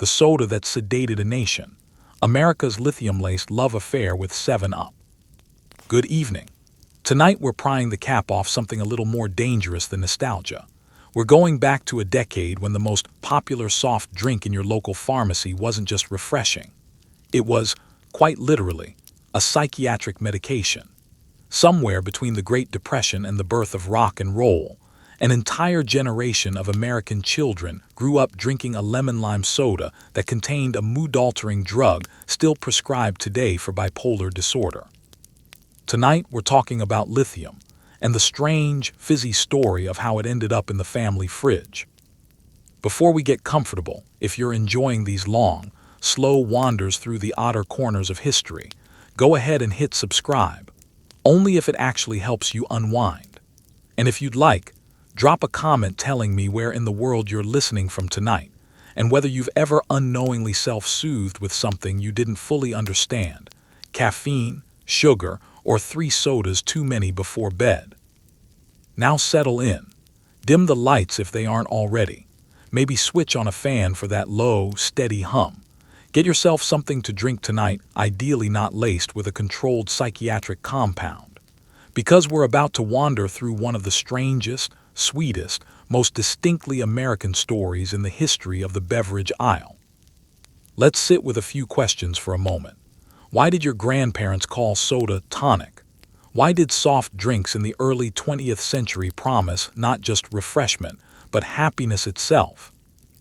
the soda that sedated a nation, America's lithium-laced love affair with 7-Up. Good evening. Tonight we're prying the cap off something a little more dangerous than nostalgia. We're going back to a decade when the most popular soft drink in your local pharmacy wasn't just refreshing. It was, quite literally, a psychiatric medication. Somewhere between the Great Depression and the birth of rock and roll, an entire generation of American children grew up drinking a lemon-lime soda that contained a mood-altering drug still prescribed today for bipolar disorder. Tonight we're talking about lithium and the strange, fizzy story of how it ended up in the family fridge. Before we get comfortable, if you're enjoying these long, slow wanders through the outer corners of history, go ahead and hit subscribe, only if it actually helps you unwind. And if you'd like, drop a comment telling me where in the world you're listening from tonight, and whether you've ever unknowingly self-soothed with something you didn't fully understand: caffeine, sugar, or 3 sodas too many before bed. Now settle in. Dim the lights if they aren't already. Maybe switch on a fan for that low, steady hum. Get yourself something to drink tonight, ideally not laced with a controlled psychiatric compound. Because we're about to wander through one of the strangest, sweetest, most distinctly American stories in the history of the beverage aisle. Let's sit with a few questions for a moment. Why did your grandparents call soda tonic? Why did soft drinks in the early 20th century promise not just refreshment, but happiness itself?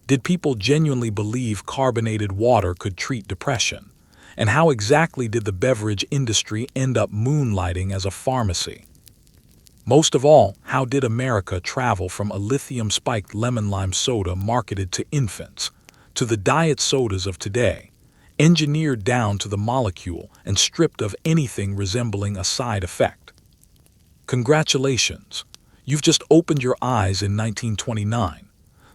Did people genuinely believe carbonated water could treat depression? And how exactly did the beverage industry end up moonlighting as a pharmacy? Most of all, how did America travel from a lithium-spiked lemon-lime soda marketed to infants, to the diet sodas of today, engineered down to the molecule and stripped of anything resembling a side effect? Congratulations, you've just opened your eyes in 1929.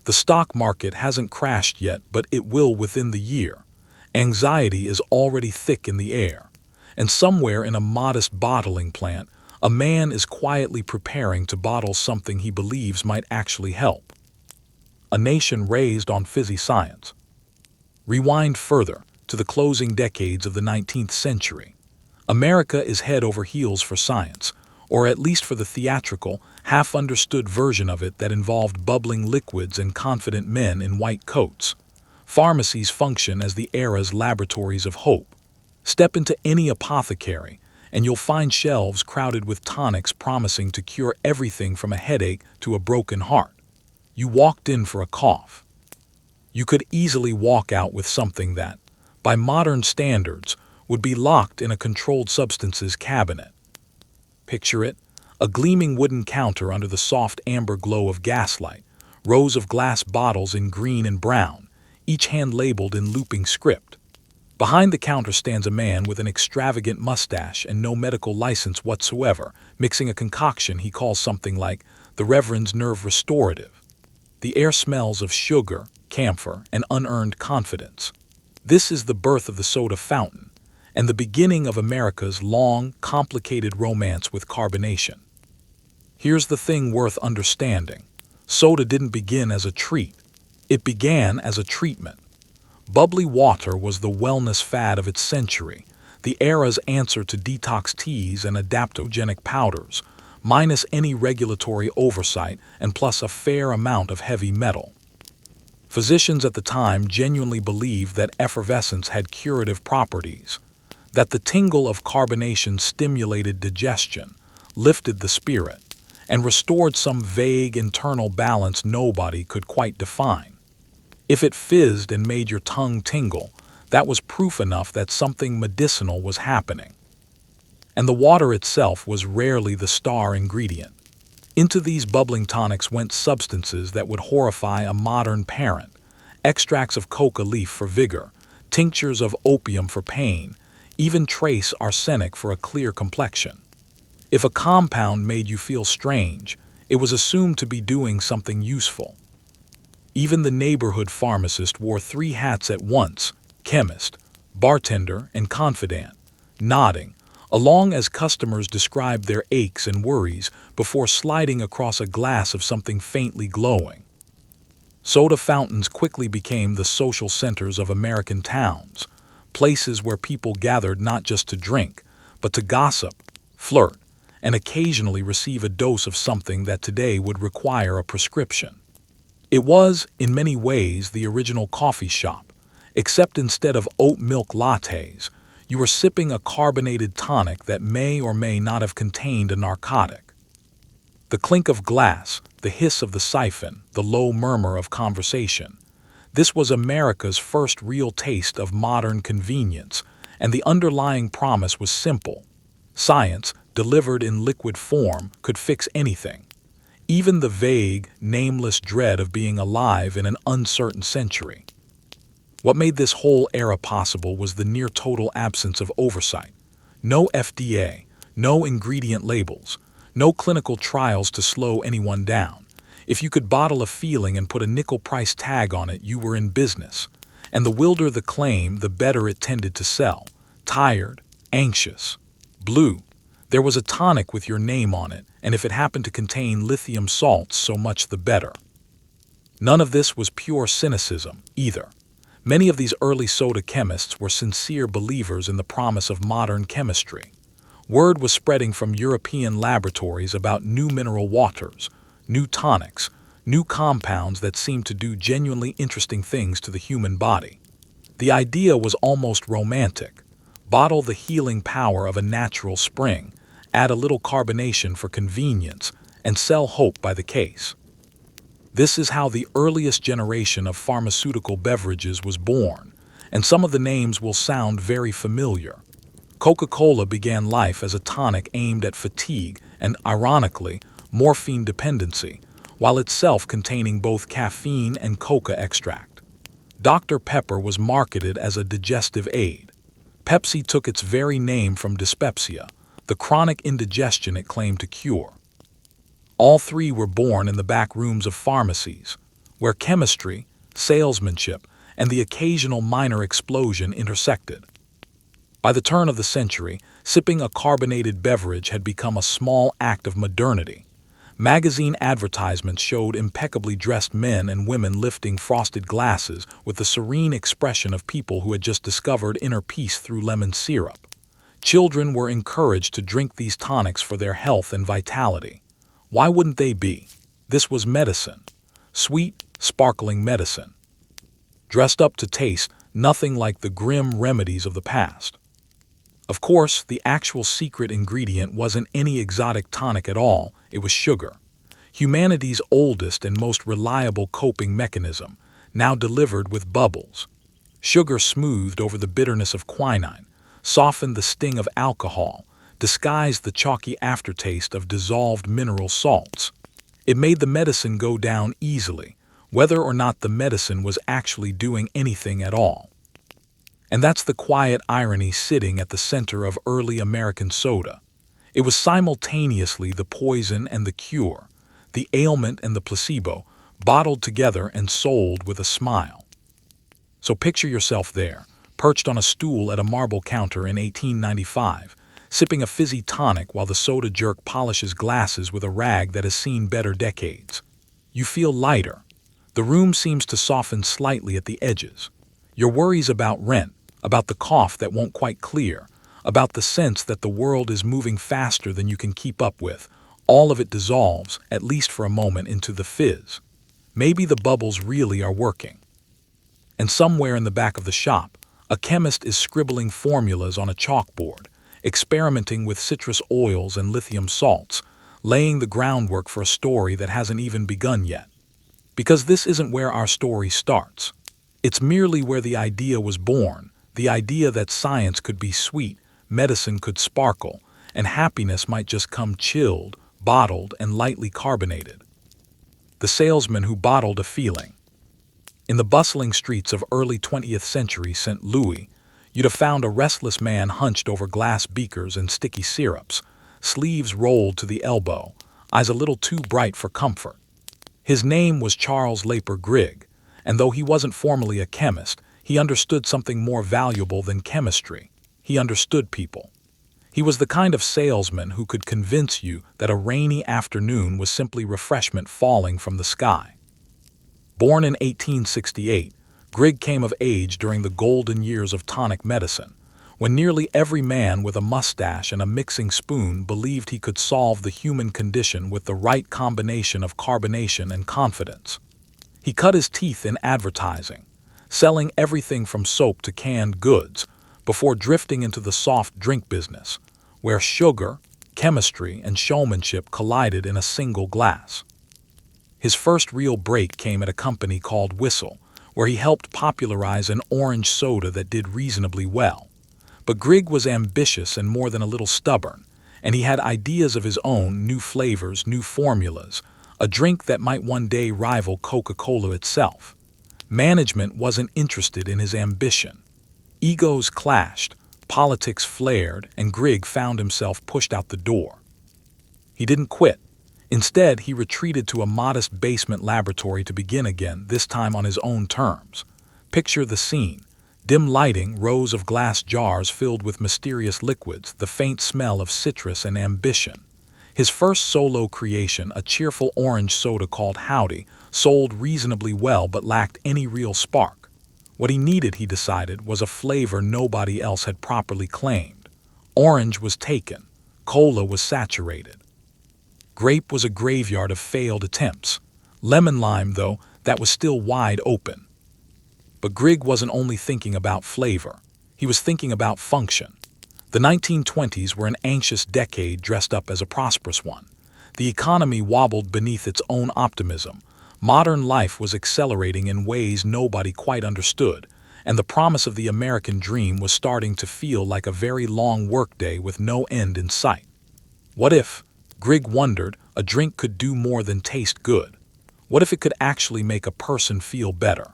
The stock market hasn't crashed yet, but it will within the year. Anxiety is already thick in the air, and somewhere in a modest bottling plant, a man is quietly preparing to bottle something he believes might actually help. A nation raised on fizzy science. Rewind further to the closing decades of the 19th century. America is head over heels for science, or at least for the theatrical, half-understood version of it that involved bubbling liquids and confident men in white coats. Pharmacies function as the era's laboratories of hope. Step into any apothecary, and you'll find shelves crowded with tonics promising to cure everything from a headache to a broken heart. You walked in for a cough. You could easily walk out with something that, by modern standards, would be locked in a controlled substances cabinet. Picture it: a gleaming wooden counter under the soft amber glow of gaslight, rows of glass bottles in green and brown, each hand labeled in looping script. Behind the counter stands a man with an extravagant mustache and no medical license whatsoever, mixing a concoction he calls something like the Reverend's Nerve Restorative. The air smells of sugar, camphor, and unearned confidence. This is the birth of the soda fountain, and the beginning of America's long, complicated romance with carbonation. Here's the thing worth understanding. Soda didn't begin as a treat. It began as a treatment. Bubbly water was the wellness fad of its century, the era's answer to detox teas and adaptogenic powders, minus any regulatory oversight and plus a fair amount of heavy metal. Physicians at the time genuinely believed that effervescence had curative properties, that the tingle of carbonation stimulated digestion, lifted the spirit, and restored some vague internal balance nobody could quite define. If it fizzed and made your tongue tingle, that was proof enough that something medicinal was happening. And the water itself was rarely the star ingredient. Into these bubbling tonics went substances that would horrify a modern parent: extracts of coca leaf for vigor, tinctures of opium for pain, even trace arsenic for a clear complexion. If a compound made you feel strange, it was assumed to be doing something useful. Even the neighborhood pharmacist wore 3 hats at once: chemist, bartender, and confidant, nodding, along as customers described their aches and worries before sliding across a glass of something faintly glowing. Soda fountains quickly became the social centers of American towns, places where people gathered not just to drink, but to gossip, flirt, and occasionally receive a dose of something that today would require a prescription. It was, in many ways, the original coffee shop, except instead of oat milk lattes, you were sipping a carbonated tonic that may or may not have contained a narcotic. The clink of glass, the hiss of the siphon, the low murmur of conversation. This was America's first real taste of modern convenience, and the underlying promise was simple. Science, delivered in liquid form, could fix anything. Even the vague, nameless dread of being alive in an uncertain century. What made this whole era possible was the near-total absence of oversight. No FDA, no ingredient labels, no clinical trials to slow anyone down. If you could bottle a feeling and put a nickel price tag on it, you were in business. And the wilder the claim, the better it tended to sell. Tired, anxious, blue. There was a tonic with your name on it, and if it happened to contain lithium salts, so much the better. None of this was pure cynicism, either. Many of these early soda chemists were sincere believers in the promise of modern chemistry. Word was spreading from European laboratories about new mineral waters, new tonics, new compounds that seemed to do genuinely interesting things to the human body. The idea was almost romantic. Bottle the healing power of a natural spring, add a little carbonation for convenience, and sell hope by the case. This is how the earliest generation of pharmaceutical beverages was born, and some of the names will sound very familiar. Coca-Cola began life as a tonic aimed at fatigue and, ironically, morphine dependency, while itself containing both caffeine and coca extract. Dr. Pepper was marketed as a digestive aid. Pepsi took its very name from dyspepsia, the chronic indigestion it claimed to cure. All three were born in the back rooms of pharmacies, where chemistry, salesmanship, and the occasional minor explosion intersected. By the turn of the century, sipping a carbonated beverage had become a small act of modernity. Magazine advertisements showed impeccably dressed men and women lifting frosted glasses with the serene expression of people who had just discovered inner peace through lemon syrup. Children were encouraged to drink these tonics for their health and vitality. Why wouldn't they be? This was medicine. Sweet, sparkling medicine. Dressed up to taste nothing like the grim remedies of the past. Of course, the actual secret ingredient wasn't any exotic tonic at all, it was sugar. Humanity's oldest and most reliable coping mechanism, now delivered with bubbles. Sugar smoothed over the bitterness of quinine, softened the sting of alcohol, disguised the chalky aftertaste of dissolved mineral salts. It made the medicine go down easily, whether or not the medicine was actually doing anything at all. And that's the quiet irony sitting at the center of early American soda. It was simultaneously the poison and the cure, the ailment and the placebo, bottled together and sold with a smile. So picture yourself there, perched on a stool at a marble counter in 1895, sipping a fizzy tonic while the soda jerk polishes glasses with a rag that has seen better decades. You feel lighter. The room seems to soften slightly at the edges. Your worries about rent, about the cough that won't quite clear, about the sense that the world is moving faster than you can keep up with, all of it dissolves, at least for a moment, into the fizz. Maybe the bubbles really are working. And somewhere in the back of the shop, a chemist is scribbling formulas on a chalkboard, experimenting with citrus oils and lithium salts, laying the groundwork for a story that hasn't even begun yet. Because this isn't where our story starts. It's merely where the idea was born, the idea that science could be sweet, medicine could sparkle, and happiness might just come chilled, bottled, and lightly carbonated. The salesman who bottled a feeling. In the bustling streets of early 20th century St. Louis, you'd have found a restless man hunched over glass beakers and sticky syrups, sleeves rolled to the elbow, eyes a little too bright for comfort. His name was Charles Leiper Grigg, and though he wasn't formally a chemist, he understood something more valuable than chemistry. He understood people. He was the kind of salesman who could convince you that a rainy afternoon was simply refreshment falling from the sky. Born in 1868, Grigg came of age during the golden years of tonic medicine, when nearly every man with a mustache and a mixing spoon believed he could solve the human condition with the right combination of carbonation and confidence. He cut his teeth in advertising, selling everything from soap to canned goods, before drifting into the soft drink business, where sugar, chemistry, and showmanship collided in a single glass. His first real break came at a company called Whistle, where he helped popularize an orange soda that did reasonably well. But Grigg was ambitious and more than a little stubborn, and he had ideas of his own, new flavors, new formulas, a drink that might one day rival Coca-Cola itself. Management wasn't interested in his ambition. Egos clashed, politics flared, and Grigg found himself pushed out the door. He didn't quit. Instead, he retreated to a modest basement laboratory to begin again, this time on his own terms. Picture the scene. Dim lighting, rows of glass jars filled with mysterious liquids, the faint smell of citrus and ambition. His first solo creation, a cheerful orange soda called Howdy, sold reasonably well but lacked any real spark. What he needed, he decided, was a flavor nobody else had properly claimed. Orange was taken. Cola was saturated. Grape was a graveyard of failed attempts. Lemon-lime, though, that was still wide open. But Grigg wasn't only thinking about flavor. He was thinking about function. The 1920s were an anxious decade dressed up as a prosperous one. The economy wobbled beneath its own optimism. Modern life was accelerating in ways nobody quite understood, and the promise of the American dream was starting to feel like a very long workday with no end in sight. What if, Grigg wondered, a drink could do more than taste good? What if it could actually make a person feel better?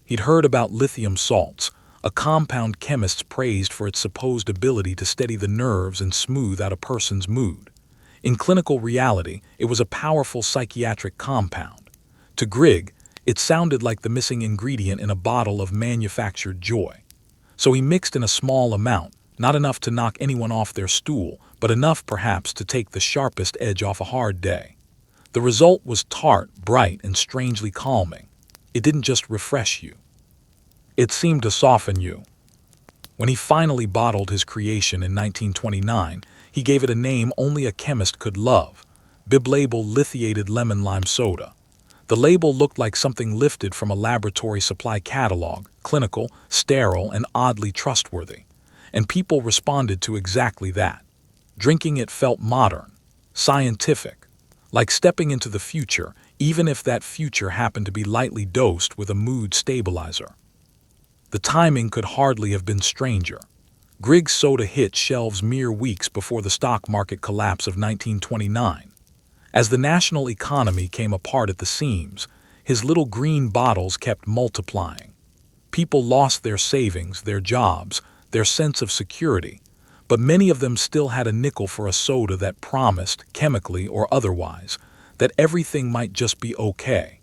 He'd heard about lithium salts, a compound chemists praised for its supposed ability to steady the nerves and smooth out a person's mood. In clinical reality, it was a powerful psychiatric compound. To Grigg, it sounded like the missing ingredient in a bottle of manufactured joy. So he mixed in a small amount, not enough to knock anyone off their stool, but enough perhaps to take the sharpest edge off a hard day. The result was tart, bright, and strangely calming. It didn't just refresh you. It seemed to soften you. When he finally bottled his creation in 1929, he gave it a name only a chemist could love: Bib-Label Lithiated Lemon-Lime Soda. The label looked like something lifted from a laboratory supply catalog, clinical, sterile, and oddly trustworthy. And people responded to exactly that. Drinking it felt modern, scientific, like stepping into the future, even if that future happened to be lightly dosed with a mood stabilizer. The timing could hardly have been stranger. Grigg's soda hit shelves mere weeks before the stock market collapse of 1929. As the national economy came apart at the seams, his little green bottles kept multiplying. People lost their savings, their jobs, their sense of security, but many of them still had a nickel for a soda that promised, chemically or otherwise, that everything might just be okay.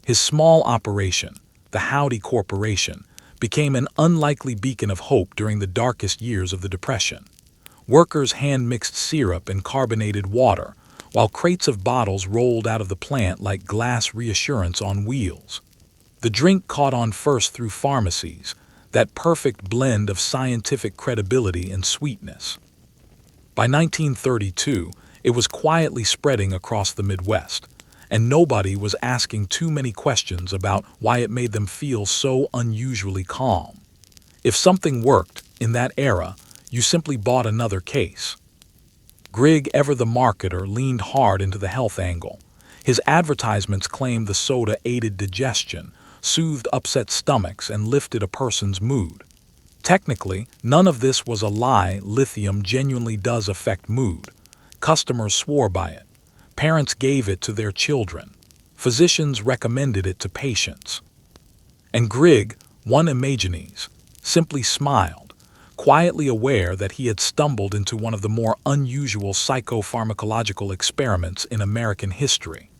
His small operation, the Howdy Corporation, became an unlikely beacon of hope during the darkest years of the Depression. Workers hand-mixed syrup and carbonated water, while crates of bottles rolled out of the plant like glass reassurance on wheels. The drink caught on first through pharmacies, that perfect blend of scientific credibility and sweetness. By 1932, it was quietly spreading across the Midwest, and nobody was asking too many questions about why it made them feel so unusually calm. If something worked, in that era, you simply bought another case. Grigg, ever the marketer, leaned hard into the health angle. His advertisements claimed the soda aided digestion, soothed upset stomachs, and lifted a person's mood. Technically, none of this was a lie. Lithium genuinely does affect mood. Customers swore by it. Parents gave it to their children. Physicians recommended it to patients. And Grigg, one Imagenes, simply smiled, quietly aware that he had stumbled into one of the more unusual psychopharmacological experiments in American history.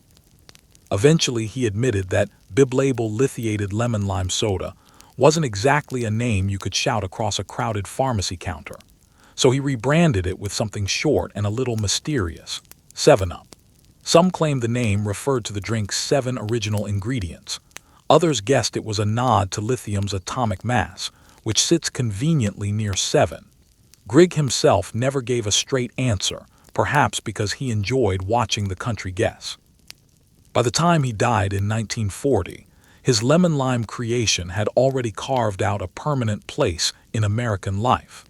Eventually, he admitted that Bib-Label Lithiated Lemon-Lime Soda wasn't exactly a name you could shout across a crowded pharmacy counter. So he rebranded it with something short and a little mysterious: 7-Up. Some claimed the name referred to the drink's 7 original ingredients. Others guessed it was a nod to lithium's atomic mass, which sits conveniently near 7. Grigg himself never gave a straight answer, perhaps because he enjoyed watching the country guess. By the time he died in 1940, his lemon-lime creation had already carved out a permanent place in American life.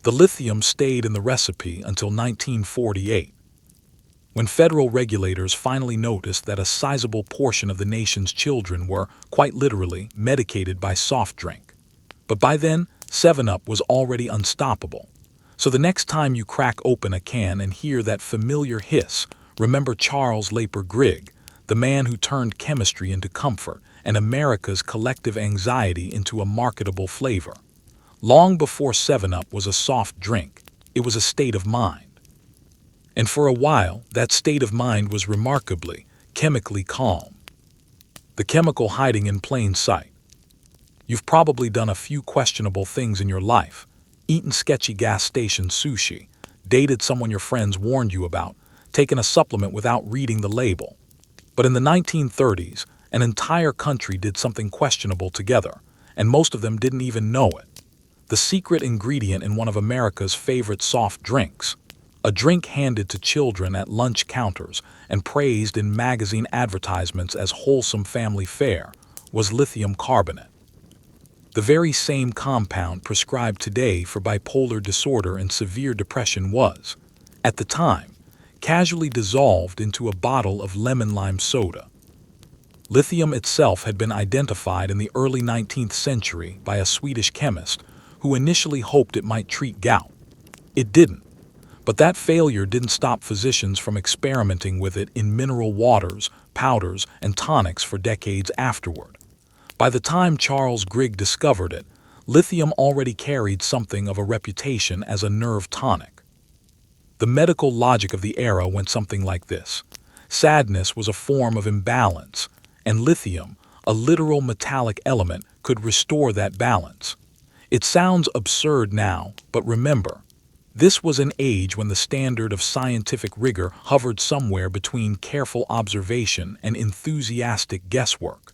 The lithium stayed in the recipe until 1948, when federal regulators finally noticed that a sizable portion of the nation's children were, quite literally, medicated by soft drink. But by then, 7-Up was already unstoppable. So the next time you crack open a can and hear that familiar hiss, remember Charles Leiper Grigg, the man who turned chemistry into comfort and America's collective anxiety into a marketable flavor. Long before 7-Up was a soft drink, it was a state of mind. And for a while, that state of mind was remarkably, chemically calm. The chemical hiding in plain sight. You've probably done a few questionable things in your life, eaten sketchy gas station sushi, dated someone your friends warned you about, taken a supplement without reading the label. But in the 1930s, an entire country did something questionable together, and most of them didn't even know it. The secret ingredient in one of America's favorite soft drinks, a drink handed to children at lunch counters and praised in magazine advertisements as wholesome family fare, was lithium carbonate. The very same compound prescribed today for bipolar disorder and severe depression was, at the time, casually dissolved into a bottle of lemon-lime soda. Lithium itself had been identified in the early 19th century by a Swedish chemist who initially hoped it might treat gout. It didn't. But that failure didn't stop physicians from experimenting with it in mineral waters, powders, and tonics for decades afterward. By the time Charles Grigg discovered it, lithium already carried something of a reputation as a nerve tonic. The medical logic of the era went something like this. Sadness was a form of imbalance, and lithium, a literal metallic element, could restore that balance. It sounds absurd now, but remember, this was an age when the standard of scientific rigor hovered somewhere between careful observation and enthusiastic guesswork.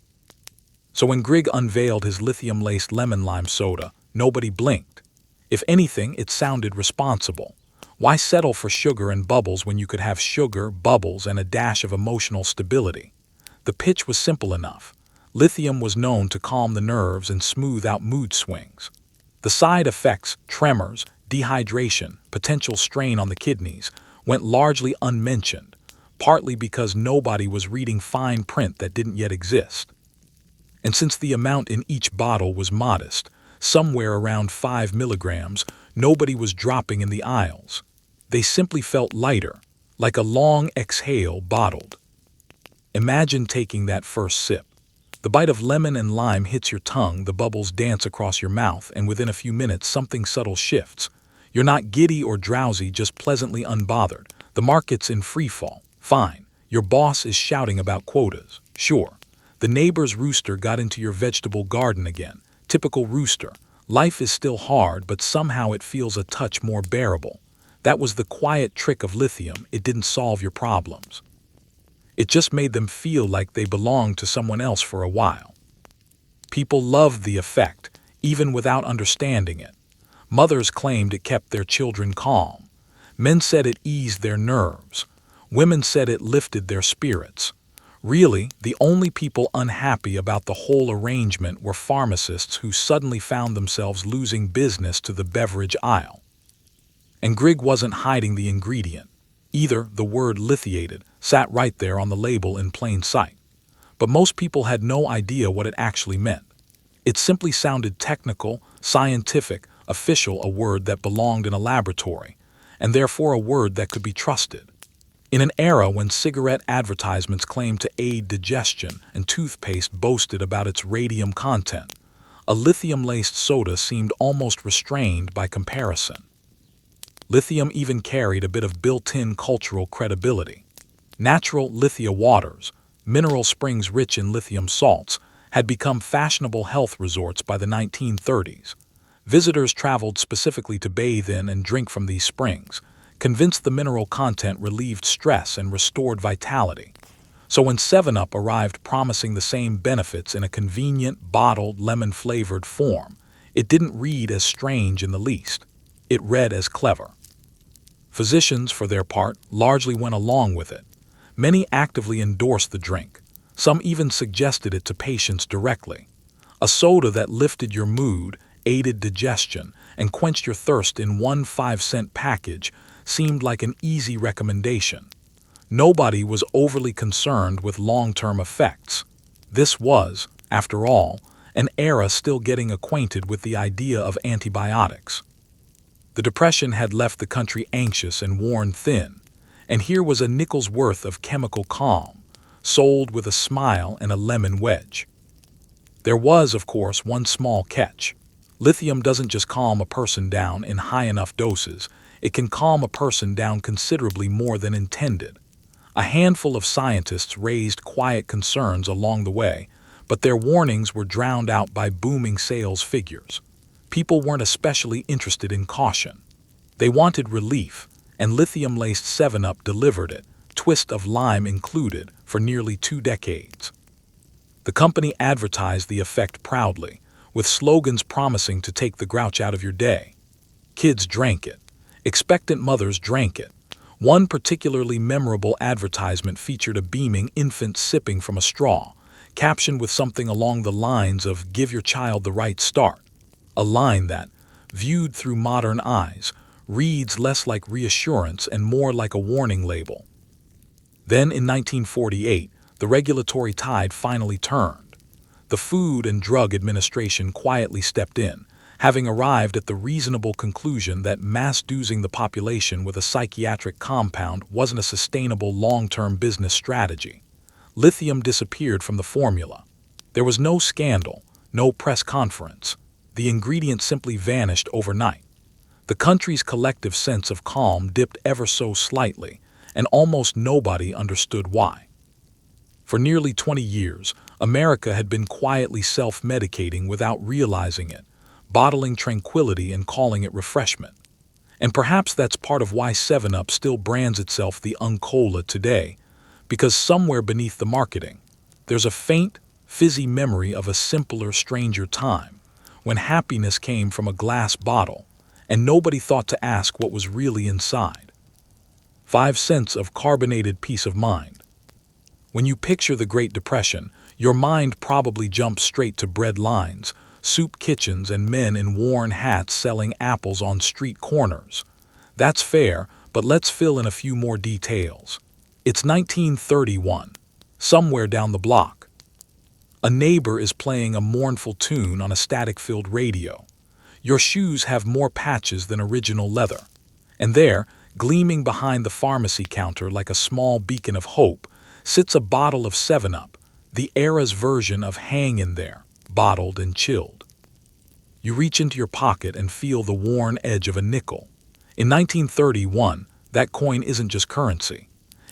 So when Grigg unveiled his lithium-laced lemon-lime soda, nobody blinked. If anything, it sounded responsible. Why settle for sugar and bubbles when you could have sugar, bubbles, and a dash of emotional stability? The pitch was simple enough. Lithium was known to calm the nerves and smooth out mood swings. The side effects, tremors, dehydration, potential strain on the kidneys, went largely unmentioned, partly because nobody was reading fine print that didn't yet exist. And since the amount in each bottle was modest, somewhere around 5 milligrams, nobody was dropping in the aisles. They simply felt lighter, like a long exhale bottled. Imagine taking that first sip. The bite of lemon and lime hits your tongue, the bubbles dance across your mouth, and within a few minutes something subtle shifts. You're not giddy or drowsy, just pleasantly unbothered. The market's in freefall. Fine. Your boss is shouting about quotas. Sure. The neighbor's rooster got into your vegetable garden again. Typical rooster. Life is still hard, but somehow it feels a touch more bearable. That was the quiet trick of lithium. It didn't solve your problems. It just made them feel like they belonged to someone else for a while. People loved the effect, even without understanding it. Mothers claimed it kept their children calm. Men said it eased their nerves. Women said it lifted their spirits. Really, the only people unhappy about the whole arrangement were pharmacists who suddenly found themselves losing business to the beverage aisle. And Grigg wasn't hiding the ingredient. Either the word lithiated sat right there on the label in plain sight. But most people had no idea what it actually meant. It simply sounded technical, scientific, official, a word that belonged in a laboratory, and therefore a word that could be trusted. In an era when cigarette advertisements claimed to aid digestion and toothpaste boasted about its radium content, a lithium-laced soda seemed almost restrained by comparison. Lithium even carried a bit of built-in cultural credibility. Natural lithia waters, mineral springs rich in lithium salts, had become fashionable health resorts by the 1930s. Visitors traveled specifically to bathe in and drink from these springs, convinced the mineral content relieved stress and restored vitality. So when 7-Up arrived promising the same benefits in a convenient, bottled, lemon-flavored form, it didn't read as strange in the least. It read as clever. Physicians, for their part, largely went along with it. Many actively endorsed the drink. Some even suggested it to patients directly. A soda that lifted your mood, aided digestion, and quenched your thirst in one 5-cent package seemed like an easy recommendation. Nobody was overly concerned with long-term effects. This was, after all, an era still getting acquainted with the idea of antibiotics. The Depression had left the country anxious and worn thin, and here was a nickel's worth of chemical calm, sold with a smile and a lemon wedge. There was, of course, one small catch. Lithium doesn't just calm a person down in high enough doses, it can calm a person down considerably more than intended. A handful of scientists raised quiet concerns along the way, but their warnings were drowned out by booming sales figures. People weren't especially interested in caution. They wanted relief, and lithium-laced 7-Up delivered it, twist of lime included, for nearly 2 decades. The company advertised the effect proudly, with slogans promising to take the grouch out of your day. Kids drank it. Expectant mothers drank it. One particularly memorable advertisement featured a beaming infant sipping from a straw, captioned with something along the lines of "Give your child the right start," a line that, viewed through modern eyes, reads less like reassurance and more like a warning label. Then in 1948, the regulatory tide finally turned. The Food and Drug Administration quietly stepped in, having arrived at the reasonable conclusion that mass-dosing the population with a psychiatric compound wasn't a sustainable long-term business strategy. Lithium disappeared from the formula. There was no scandal, no press conference. The ingredient simply vanished overnight. The country's collective sense of calm dipped ever so slightly, and almost nobody understood why. For nearly 20 years, America had been quietly self-medicating without realizing it, bottling tranquility and calling it refreshment. And perhaps that's part of why 7-Up still brands itself the Uncola today, because somewhere beneath the marketing, there's a faint, fizzy memory of a simpler, stranger time, when happiness came from a glass bottle, and nobody thought to ask what was really inside. 5 cents of carbonated peace of mind. When you picture the Great Depression, your mind probably jumps straight to bread lines, soup kitchens, and men in worn hats selling apples on street corners. That's fair, but let's fill in a few more details. It's 1931, somewhere down the block. A neighbor is playing a mournful tune on a static-filled radio. Your shoes have more patches than original leather. And there, gleaming behind the pharmacy counter like a small beacon of hope, sits a bottle of 7-Up, the era's version of Hang in There, bottled and chilled. You reach into your pocket and feel the worn edge of a nickel. In 1931, that coin isn't just currency.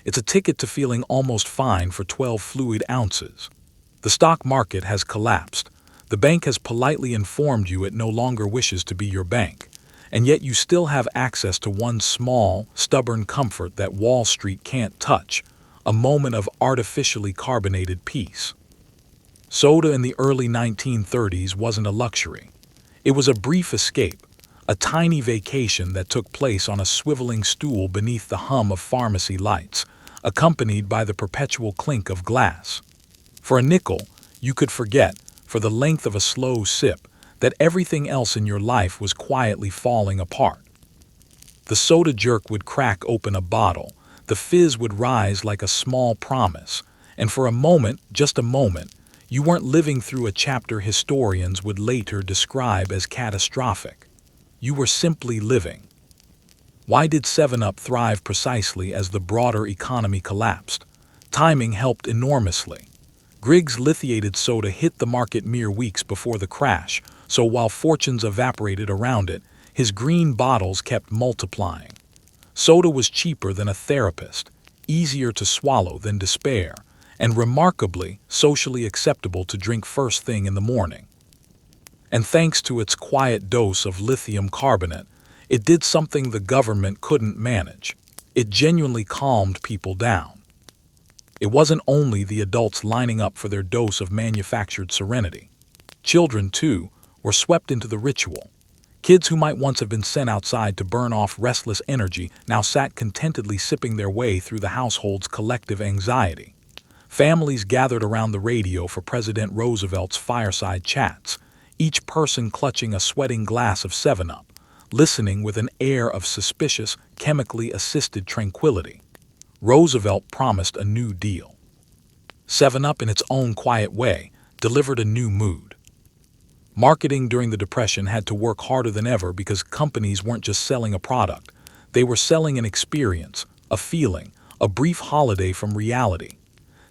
It's a ticket to feeling almost fine for 12 fluid ounces. The stock market has collapsed. The bank has politely informed you it no longer wishes to be your bank. And yet you still have access to one small, stubborn comfort that Wall Street can't touch, a moment of artificially carbonated peace. Soda in the early 1930s wasn't a luxury. It was a brief escape, a tiny vacation that took place on a swiveling stool beneath the hum of pharmacy lights, accompanied by the perpetual clink of glass. For a nickel, you could forget, for the length of a slow sip, that everything else in your life was quietly falling apart. The soda jerk would crack open a bottle, the fizz would rise like a small promise, and for a moment, just a moment, you weren't living through a chapter historians would later describe as catastrophic. You were simply living. Why did 7-Up thrive precisely as the broader economy collapsed? Timing helped enormously. Grigg's lithiated soda hit the market mere weeks before the crash, so while fortunes evaporated around it, his green bottles kept multiplying. Soda was cheaper than a therapist, easier to swallow than despair, and remarkably socially acceptable to drink first thing in the morning. And thanks to its quiet dose of lithium carbonate, It did something the government couldn't manage. It genuinely calmed people down. It wasn't only the adults lining up for their dose of manufactured Serenity. Children, too, were swept into the ritual. Kids who might once have been sent outside to burn off restless energy now sat contentedly sipping their way through the household's collective anxiety. Families gathered around the radio for President Roosevelt's fireside chats, each person clutching a sweating glass of 7-Up, listening with an air of suspicious, chemically assisted tranquility. Roosevelt promised a new deal. 7-Up, in its own quiet way, delivered a new mood. Marketing during the Depression had to work harder than ever because companies weren't just selling a product. They were selling an experience, a feeling, a brief holiday from reality.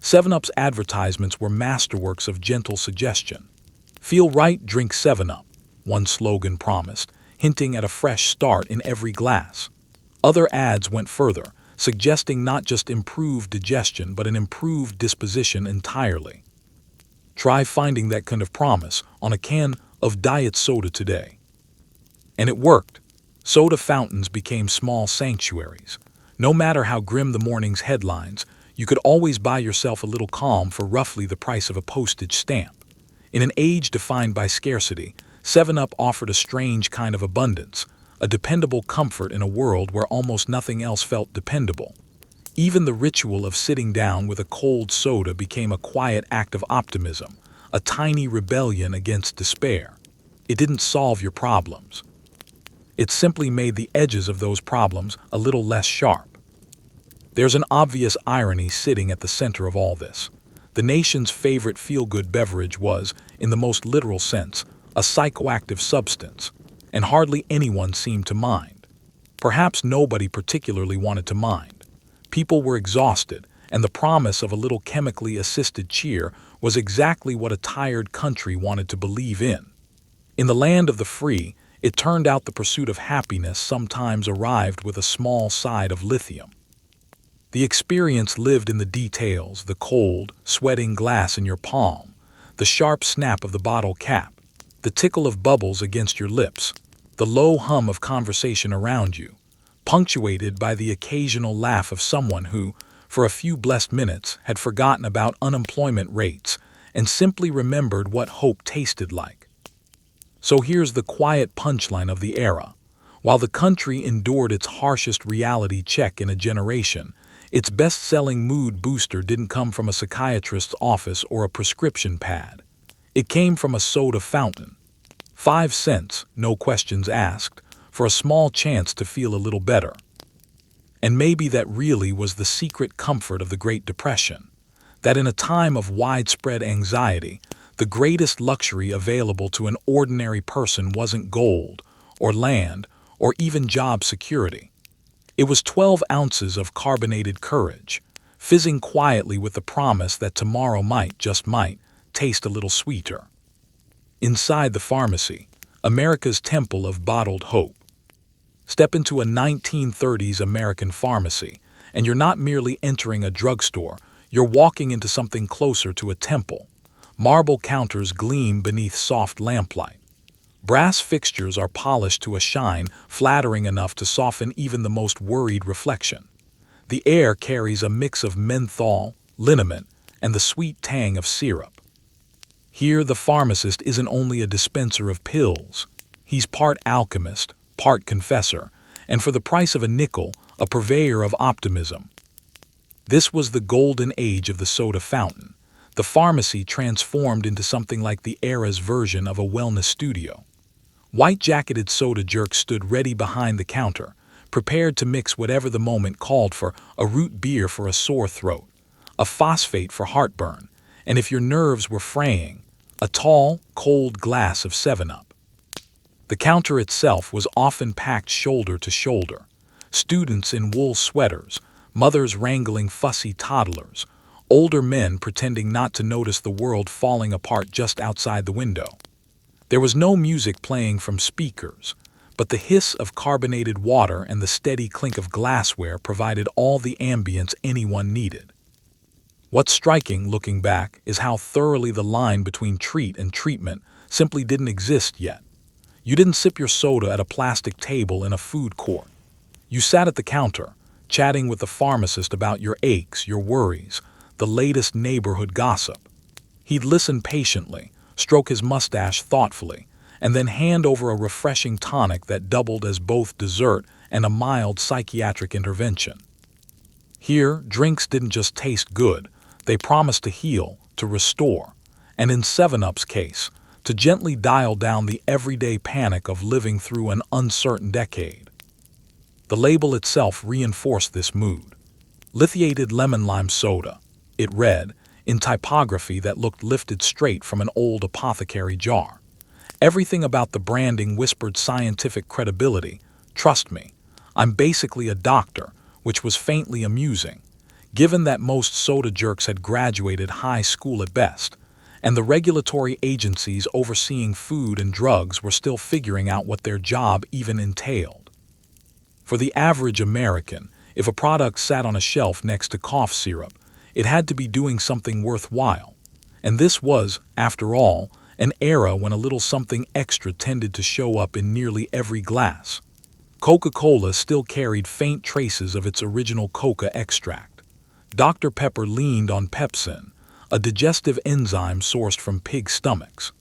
7-Up's advertisements were masterworks of gentle suggestion. Feel right, drink 7-Up, one slogan promised, hinting at a fresh start in every glass. Other ads went further, suggesting not just improved digestion but an improved disposition entirely. Try finding that kind of promise on a can of diet soda today. And it worked. Soda fountains became small sanctuaries. No matter how grim the morning's headlines, you could always buy yourself a little calm for roughly the price of a postage stamp. In an age defined by scarcity, 7-Up offered a strange kind of abundance, a dependable comfort in a world where almost nothing else felt dependable. Even the ritual of sitting down with a cold soda became a quiet act of optimism, a tiny rebellion against despair. It didn't solve your problems. It simply made the edges of those problems a little less sharp. There's an obvious irony sitting at the center of all this. The nation's favorite feel-good beverage was, in the most literal sense, a psychoactive substance, and hardly anyone seemed to mind. Perhaps nobody particularly wanted to mind. People were exhausted, and the promise of a little chemically assisted cheer was exactly what a tired country wanted to believe in. In the land of the free, it turned out the pursuit of happiness sometimes arrived with a small side of lithium. The experience lived in the details: the cold, sweating glass in your palm, the sharp snap of the bottle cap, the tickle of bubbles against your lips, the low hum of conversation around you, punctuated by the occasional laugh of someone who, for a few blessed minutes, had forgotten about unemployment rates and simply remembered what hope tasted like. So here's the quiet punchline of the era. While the country endured its harshest reality check in a generation, its best-selling mood booster didn't come from a psychiatrist's office or a prescription pad. It came from a soda fountain. 5 cents, no questions asked, for a small chance to feel a little better. And maybe that really was the secret comfort of the Great Depression, that in a time of widespread anxiety, the greatest luxury available to an ordinary person wasn't gold, or land, or even job security. It was 12 ounces of carbonated courage, fizzing quietly with the promise that tomorrow might, just might, taste a little sweeter. Inside the pharmacy, America's temple of bottled hope. Step into a 1930s American pharmacy, and you're not merely entering a drugstore, you're walking into something closer to a temple. Marble counters gleam beneath soft lamplight. Brass fixtures are polished to a shine flattering enough to soften even the most worried reflection. The air carries a mix of menthol, liniment, and the sweet tang of syrup. Here, the pharmacist isn't only a dispenser of pills. He's part alchemist, part confessor, and for the price of a nickel, a purveyor of optimism. This was the golden age of the soda fountain. The pharmacy transformed into something like the era's version of a wellness studio. White-jacketed soda jerks stood ready behind the counter, prepared to mix whatever the moment called for: a root beer for a sore throat, a phosphate for heartburn, and if your nerves were fraying, a tall, cold glass of 7-Up. The counter itself was often packed shoulder to shoulder. Students in wool sweaters, mothers wrangling fussy toddlers, older men pretending not to notice the world falling apart just outside the window. There was no music playing from speakers, but the hiss of carbonated water and the steady clink of glassware provided all the ambience anyone needed. What's striking, looking back, is how thoroughly the line between treat and treatment simply didn't exist yet. You didn't sip your soda at a plastic table in a food court. You sat at the counter, chatting with the pharmacist about your aches, your worries, the latest neighborhood gossip. He'd listen patiently, stroke his mustache thoughtfully, and then hand over a refreshing tonic that doubled as both dessert and a mild psychiatric intervention. Here, drinks didn't just taste good, they promised to heal, to restore, and in 7-Up's case, to gently dial down the everyday panic of living through an uncertain decade. The label itself reinforced this mood. Lithiated Lemon-Lime Soda, it read, in typography that looked lifted straight from an old apothecary jar. Everything about the branding whispered scientific credibility. Trust me, I'm basically a doctor, which was faintly amusing, given that most soda jerks had graduated high school at best, and the regulatory agencies overseeing food and drugs were still figuring out what their job even entailed. For the average American, if a product sat on a shelf next to cough syrup, it had to be doing something worthwhile. And this was, after all, an era when a little something extra tended to show up in nearly every glass. Coca-Cola still carried faint traces of its original coca extract. Dr. Pepper leaned on pepsin, a digestive enzyme sourced from pig stomachs.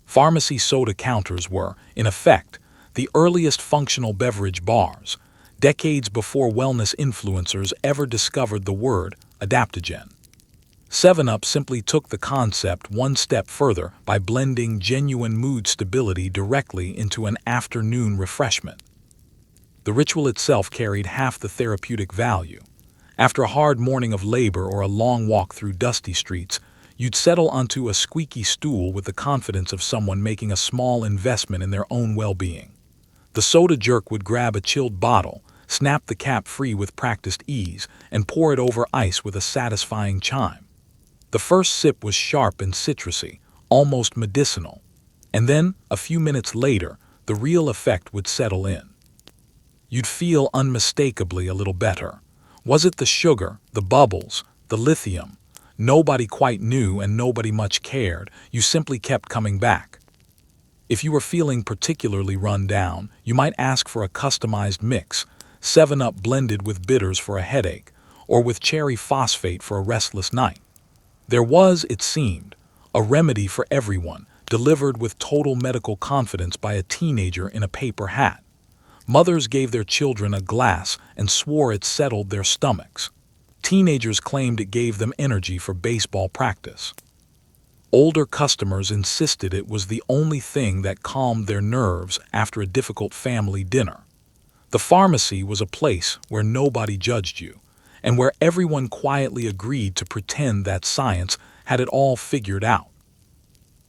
Pharmacy soda counters were, in effect, the earliest functional beverage bars, decades before wellness influencers ever discovered the word adaptogen. 7-Up simply took the concept one step further by blending genuine mood stability directly into an afternoon refreshment. The ritual itself carried half the therapeutic value. After a hard morning of labor or a long walk through dusty streets, you'd settle onto a squeaky stool with the confidence of someone making a small investment in their own well-being. The soda jerk would grab a chilled bottle, snap the cap free with practiced ease, and pour it over ice with a satisfying chime. The first sip was sharp and citrusy, almost medicinal, and then, a few minutes later, the real effect would settle in. You'd feel unmistakably a little better. Was it the sugar, the bubbles, the lithium? Nobody quite knew and nobody much cared. You simply kept coming back. If you were feeling particularly run down, you might ask for a customized mix, 7-Up blended with bitters for a headache, or with cherry phosphate for a restless night. There was, it seemed, a remedy for everyone, delivered with total medical confidence by a teenager in a paper hat. Mothers gave their children a glass and swore it settled their stomachs. Teenagers claimed it gave them energy for baseball practice. Older customers insisted it was the only thing that calmed their nerves after a difficult family dinner. The pharmacy was a place where nobody judged you, and where everyone quietly agreed to pretend that science had it all figured out.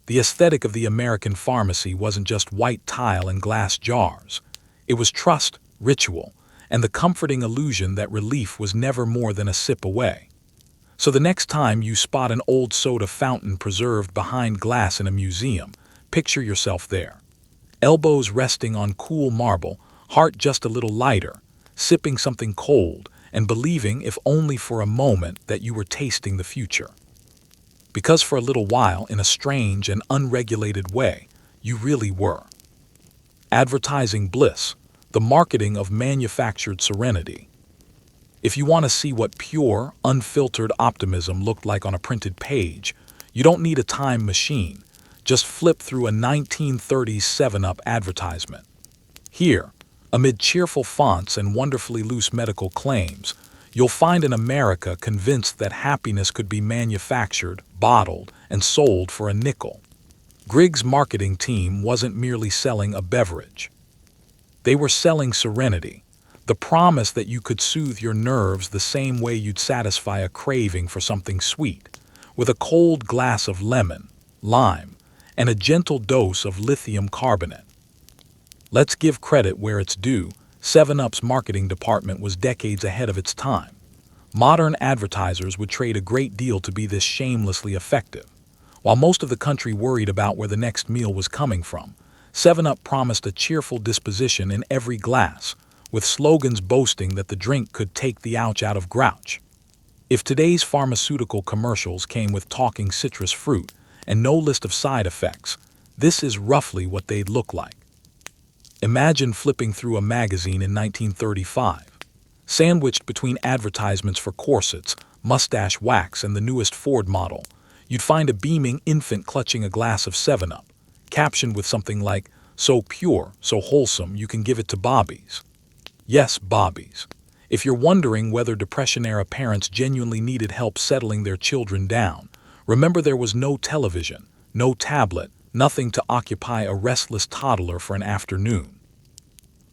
The aesthetic of the American pharmacy wasn't just white tile and glass jars. It was trust, ritual, and the comforting illusion that relief was never more than a sip away. So the next time you spot an old soda fountain preserved behind glass in a museum, picture yourself there. Elbows resting on cool marble, heart just a little lighter, sipping something cold, and believing, if only for a moment, that you were tasting the future. Because for a little while, in a strange and unregulated way, you really were. Advertising Bliss, the marketing of manufactured Serenity. If you want to see what pure, unfiltered optimism looked like on a printed page, you don't need a time machine. Just flip through a 1930s 7-Up advertisement. Here, amid cheerful fonts and wonderfully loose medical claims, you'll find an America convinced that happiness could be manufactured, bottled, and sold for a nickel. Grigg's marketing team wasn't merely selling a beverage. They were selling Serenity, the promise that you could soothe your nerves the same way you'd satisfy a craving for something sweet, with a cold glass of lemon, lime, and a gentle dose of lithium carbonate. Let's give credit where it's due. 7-Up's marketing department was decades ahead of its time. Modern advertisers would trade a great deal to be this shamelessly effective. While most of the country worried about where the next meal was coming from, 7-Up promised a cheerful disposition in every glass, with slogans boasting that the drink could take the ouch out of grouch. If today's pharmaceutical commercials came with talking citrus fruit and no list of side effects, this is roughly what they'd look like. Imagine flipping through a magazine in 1935. Sandwiched between advertisements for corsets, mustache wax, and the newest Ford model, you'd find a beaming infant clutching a glass of 7-Up, captioned with something like, "So pure, so wholesome, you can give it to Bobbies." Yes, Bobbies. If you're wondering whether Depression-era parents genuinely needed help settling their children down, remember there was no television, no tablet, nothing to occupy a restless toddler for an afternoon.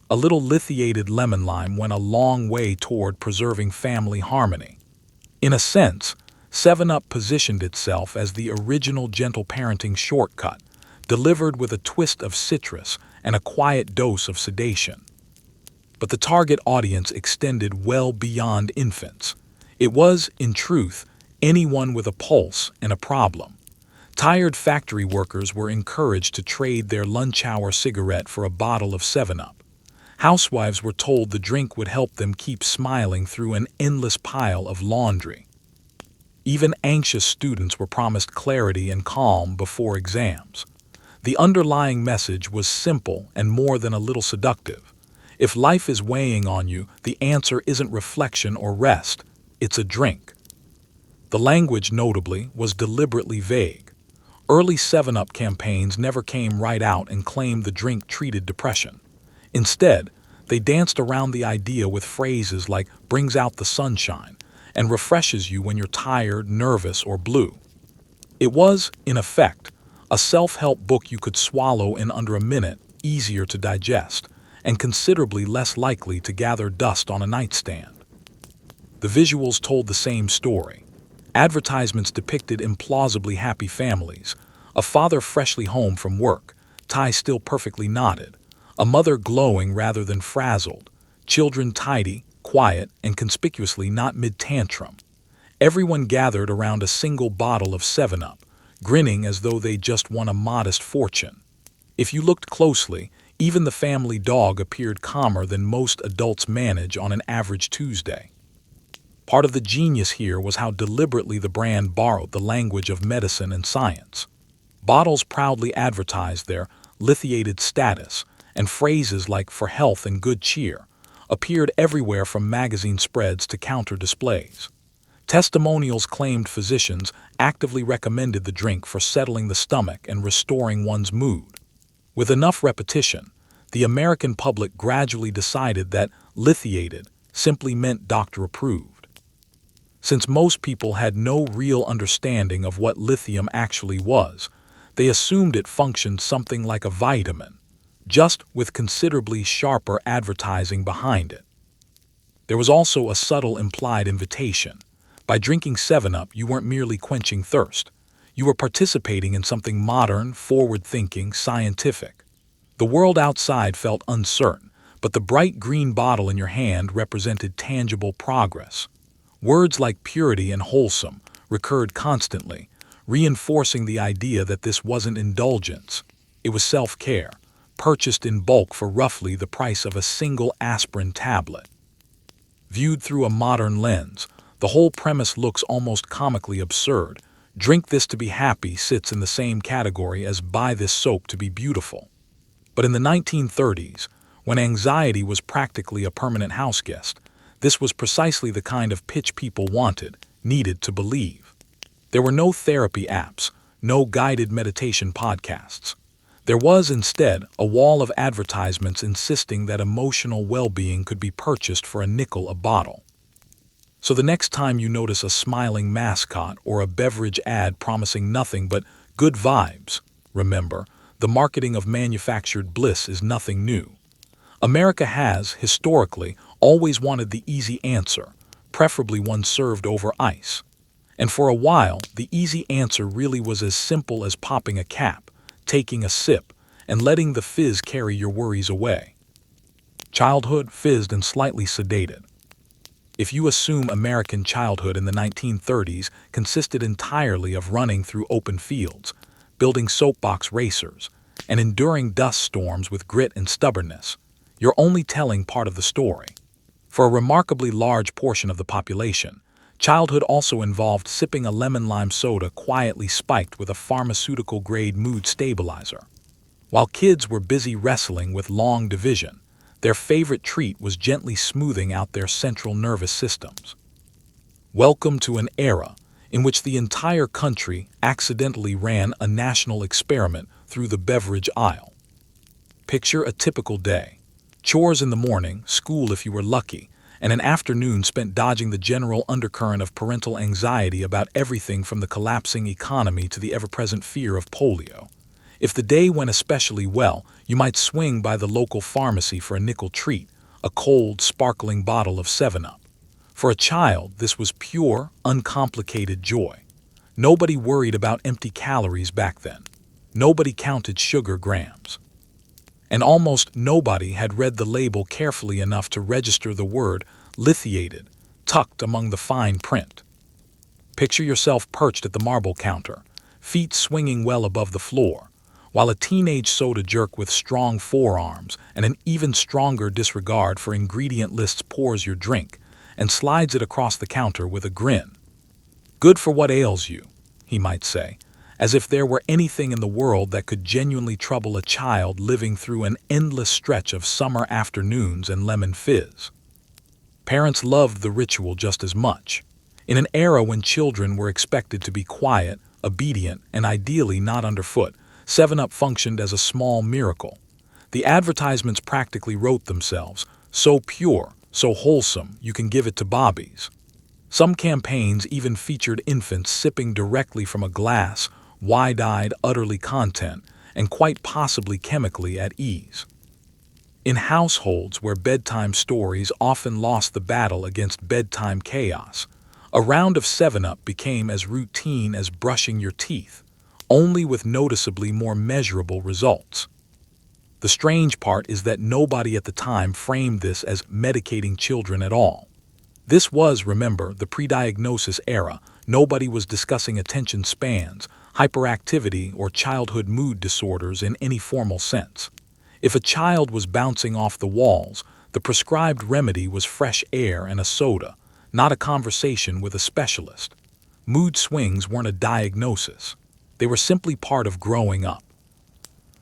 A little lithiated lemon-lime went a long way toward preserving family harmony. In a sense, 7-Up positioned itself as the original gentle parenting shortcut, delivered with a twist of citrus and a quiet dose of sedation. But the target audience extended well beyond infants. It was, in truth, anyone with a pulse and a problem. Tired factory workers were encouraged to trade their lunch-hour cigarette for a bottle of 7-Up. Housewives were told the drink would help them keep smiling through an endless pile of laundry. Even anxious students were promised clarity and calm before exams. The underlying message was simple and more than a little seductive. If life is weighing on you, the answer isn't reflection or rest, it's a drink. The language, notably, was deliberately vague. Early 7-Up campaigns never came right out and claimed the drink treated depression. Instead, they danced around the idea with phrases like "brings out the sunshine" and "refreshes you when you're tired, nervous, or blue." It was, in effect, a self-help book you could swallow in under a minute, easier to digest, and considerably less likely to gather dust on a nightstand. The visuals told the same story. Advertisements depicted implausibly happy families, a father freshly home from work, tie still perfectly knotted, a mother glowing rather than frazzled, children tidy, quiet, and conspicuously not mid-tantrum. Everyone gathered around a single bottle of 7-Up, grinning as though they just won a modest fortune. If you looked closely, even the family dog appeared calmer than most adults manage on an average Tuesday. Part of the genius here was how deliberately the brand borrowed the language of medicine and science. Bottles proudly advertised their lithiated status, and phrases like "for health and good cheer" appeared everywhere from magazine spreads to counter displays. Testimonials claimed physicians actively recommended the drink for settling the stomach and restoring one's mood. With enough repetition, the American public gradually decided that lithiated simply meant doctor-approved. Since most people had no real understanding of what lithium actually was, they assumed it functioned something like a vitamin, just with considerably sharper advertising behind it. There was also a subtle implied invitation. By drinking 7-Up, you weren't merely quenching thirst. You were participating in something modern, forward-thinking, scientific. The world outside felt uncertain, but the bright green bottle in your hand represented tangible progress. Words like purity and wholesome recurred constantly, reinforcing the idea that this wasn't indulgence. It was self-care, purchased in bulk for roughly the price of a single aspirin tablet. Viewed through a modern lens, the whole premise looks almost comically absurd. Drink this to be happy sits in the same category as buy this soap to be beautiful. But in the 1930s, when anxiety was practically a permanent houseguest, this was precisely the kind of pitch people wanted, needed to believe. There were no therapy apps, no guided meditation podcasts. There was, instead, a wall of advertisements insisting that emotional well-being could be purchased for a nickel a bottle. So the next time you notice a smiling mascot or a beverage ad promising nothing but good vibes, remember, the marketing of manufactured bliss is nothing new. America has, historically, always wanted the easy answer, preferably one served over ice. And for a while, the easy answer really was as simple as popping a cap, taking a sip, and letting the fizz carry your worries away. Childhood, fizzed, and slightly sedated. If you assume American childhood in the 1930s consisted entirely of running through open fields, building soapbox racers, and enduring dust storms with grit and stubbornness, you're only telling part of the story. For a remarkably large portion of the population, childhood also involved sipping a lemon-lime soda quietly spiked with a pharmaceutical-grade mood stabilizer. While kids were busy wrestling with long division, their favorite treat was gently smoothing out their central nervous systems. Welcome to an era in which the entire country accidentally ran a national experiment through the beverage aisle. Picture a typical day. Chores in the morning, school if you were lucky, and an afternoon spent dodging the general undercurrent of parental anxiety about everything from the collapsing economy to the ever-present fear of polio. If the day went especially well, you might swing by the local pharmacy for a nickel treat, a cold, sparkling bottle of 7-Up. For a child, this was pure, uncomplicated joy. Nobody worried about empty calories back then. Nobody counted sugar grams. And almost nobody had read the label carefully enough to register the word lithiated tucked among the fine print. Picture yourself perched at the marble counter, feet swinging well above the floor, while a teenage soda jerk with strong forearms and an even stronger disregard for ingredient lists pours your drink and slides it across the counter with a grin. "Good for what ails you," he might say, as if there were anything in the world that could genuinely trouble a child living through an endless stretch of summer afternoons and lemon fizz. Parents loved the ritual just as much. In an era when children were expected to be quiet, obedient, and ideally not underfoot, 7-Up functioned as a small miracle. The advertisements practically wrote themselves, so pure, so wholesome, you can give it to Bobbies. Some campaigns even featured infants sipping directly from a glass, wide-eyed, utterly content, and quite possibly chemically at ease. In households where bedtime stories often lost the battle against bedtime chaos, a round of 7-Up became as routine as brushing your teeth, only with noticeably more measurable results. The strange part is that nobody at the time framed this as medicating children at all. This was, remember, the pre-diagnosis era. Nobody was discussing attention spans, hyperactivity, or childhood mood disorders in any formal sense. If a child was bouncing off the walls, the prescribed remedy was fresh air and a soda, not a conversation with a specialist. Mood swings weren't a diagnosis. They were simply part of growing up.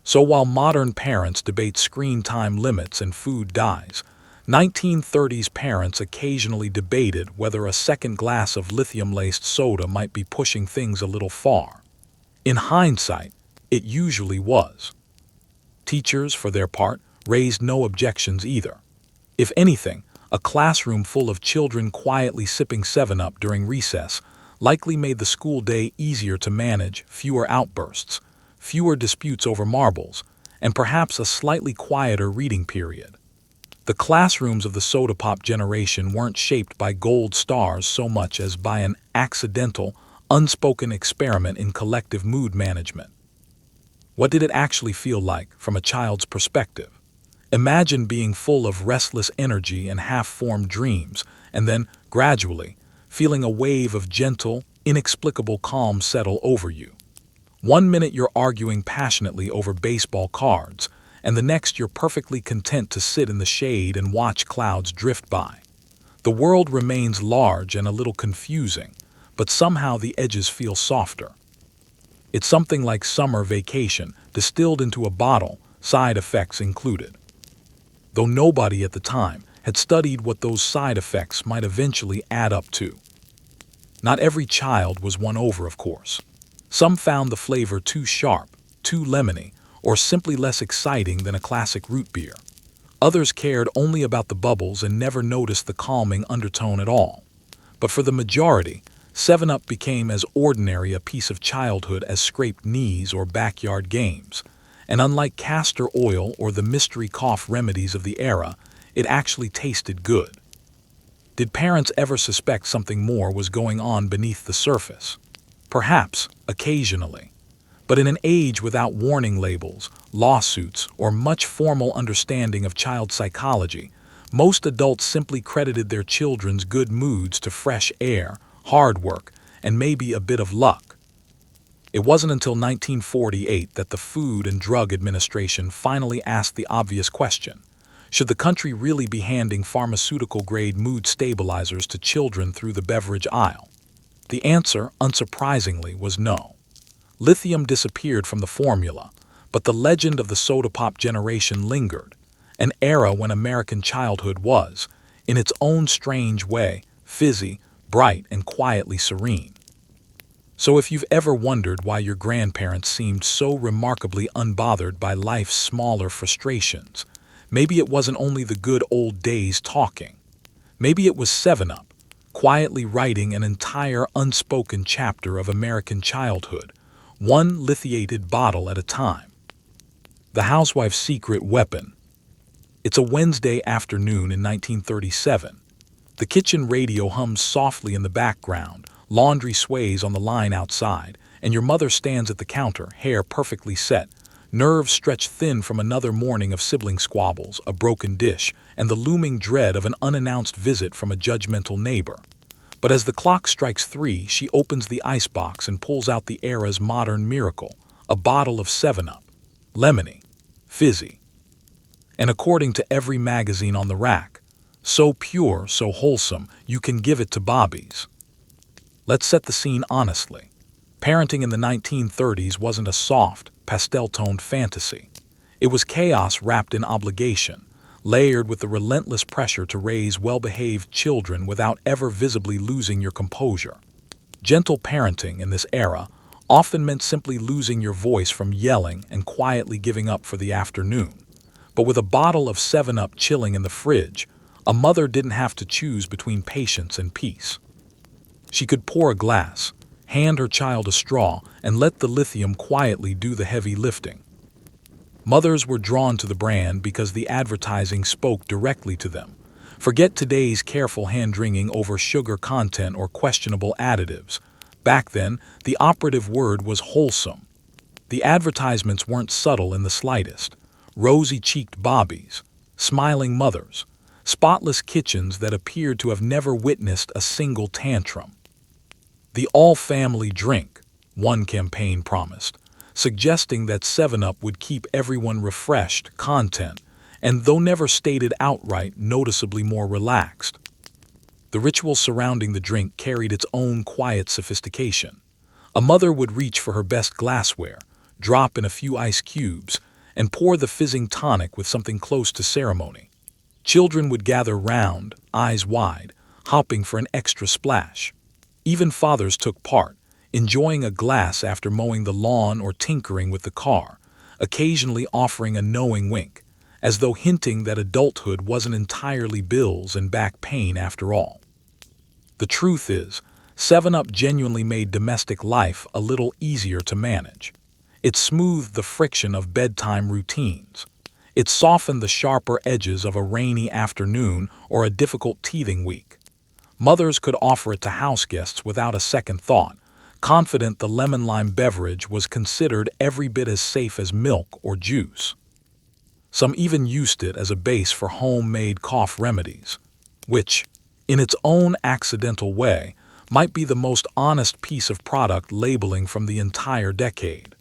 So while modern parents debate screen time limits and food dyes, 1930s parents occasionally debated whether a second glass of lithium-laced soda might be pushing things a little far. In hindsight, it usually was. Teachers, for their part, raised no objections either. If anything, a classroom full of children quietly sipping 7-Up during recess likely made the school day easier to manage, fewer outbursts, fewer disputes over marbles, and perhaps a slightly quieter reading period. The classrooms of the soda pop generation weren't shaped by gold stars so much as by an accidental, unspoken experiment in collective mood management. What did it actually feel like from a child's perspective? Imagine being full of restless energy and half-formed dreams, and then, gradually, feeling a wave of gentle, inexplicable calm settle over you. One minute you're arguing passionately over baseball cards, and the next you're perfectly content to sit in the shade and watch clouds drift by. The world remains large and a little confusing, but somehow the edges feel softer. It's something like summer vacation, distilled into a bottle, side effects included. Though nobody at the time had studied what those side effects might eventually add up to. Not every child was won over, of course. Some found the flavor too sharp, too lemony, or simply less exciting than a classic root beer. Others cared only about the bubbles and never noticed the calming undertone at all. But for the majority, 7-Up became as ordinary a piece of childhood as scraped knees or backyard games. And unlike castor oil or the mystery cough remedies of the era, it actually tasted good. Did parents ever suspect something more was going on beneath the surface? Perhaps, occasionally. But in an age without warning labels, lawsuits, or much formal understanding of child psychology, most adults simply credited their children's good moods to fresh air, hard work, and maybe a bit of luck. It wasn't until 1948 that the Food and Drug Administration finally asked the obvious question: should the country really be handing pharmaceutical-grade mood stabilizers to children through the beverage aisle? The answer, unsurprisingly, was no. Lithium disappeared from the formula, But the legend of the soda pop generation lingered, an era when American childhood was, in its own strange way, fizzy, bright, and quietly serene. So if you've ever wondered why your grandparents seemed so remarkably unbothered by life's smaller frustrations, maybe it wasn't only the good old days talking. Maybe it was 7-Up, quietly writing an entire unspoken chapter of American childhood, one lithiated bottle at a time. The Housewife's secret weapon. It's a Wednesday afternoon in 1937. The kitchen radio hums softly in the background, laundry sways on the line outside, and your mother stands at the counter, hair perfectly set, nerves stretched thin from another morning of sibling squabbles, a broken dish, and the looming dread of an unannounced visit from a judgmental neighbor. But as the clock strikes 3, she opens the icebox and pulls out the era's modern miracle, a bottle of 7-Up. Lemony. Fizzy. And according to every magazine on the rack, so pure, so wholesome, you can give it to Bobby's. Let's set the scene honestly. Parenting in the 1930s wasn't a soft, pastel-toned fantasy. It was chaos wrapped in obligation, layered with the relentless pressure to raise well-behaved children without ever visibly losing your composure. Gentle parenting in this era often meant simply losing your voice from yelling and quietly giving up for the afternoon. But with a bottle of 7-Up chilling in the fridge, a mother didn't have to choose between patience and peace. She could pour a glass, hand her child a straw, and let the lithium quietly do the heavy lifting. Mothers were drawn to the brand because the advertising spoke directly to them. Forget today's careful hand-wringing over sugar content or questionable additives. Back then, the operative word was wholesome. The advertisements weren't subtle in the slightest. Rosy-cheeked bobbies, smiling mothers, spotless kitchens that appeared to have never witnessed a single tantrum. The all-family drink, one campaign promised, suggesting that 7-Up would keep everyone refreshed, content, and though never stated outright, noticeably more relaxed. The ritual surrounding the drink carried its own quiet sophistication. A mother would reach for her best glassware, drop in a few ice cubes, and pour the fizzing tonic with something close to ceremony. Children would gather round, eyes wide, hopping for an extra splash. Even fathers took part, enjoying a glass after mowing the lawn or tinkering with the car, occasionally offering a knowing wink, as though hinting that adulthood wasn't entirely bills and back pain after all. The truth is, 7-Up genuinely made domestic life a little easier to manage. It smoothed the friction of bedtime routines. It softened the sharper edges of a rainy afternoon or a difficult teething week. Mothers could offer it to houseguests without a second thought, confident the lemon-lime beverage was considered every bit as safe as milk or juice. Some even used it as a base for homemade cough remedies, which, in its own accidental way, might be the most honest piece of product labeling from the entire decade.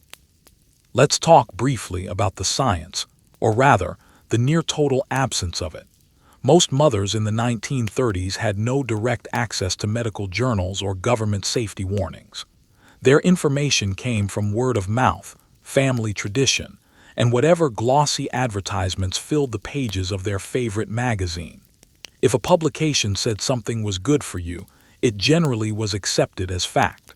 Let's talk briefly about the science, or rather, the near-total absence of it. Most mothers in the 1930s had no direct access to medical journals or government safety warnings. Their information came from word of mouth, family tradition, and whatever glossy advertisements filled the pages of their favorite magazine. If a publication said something was good for you, it generally was accepted as fact.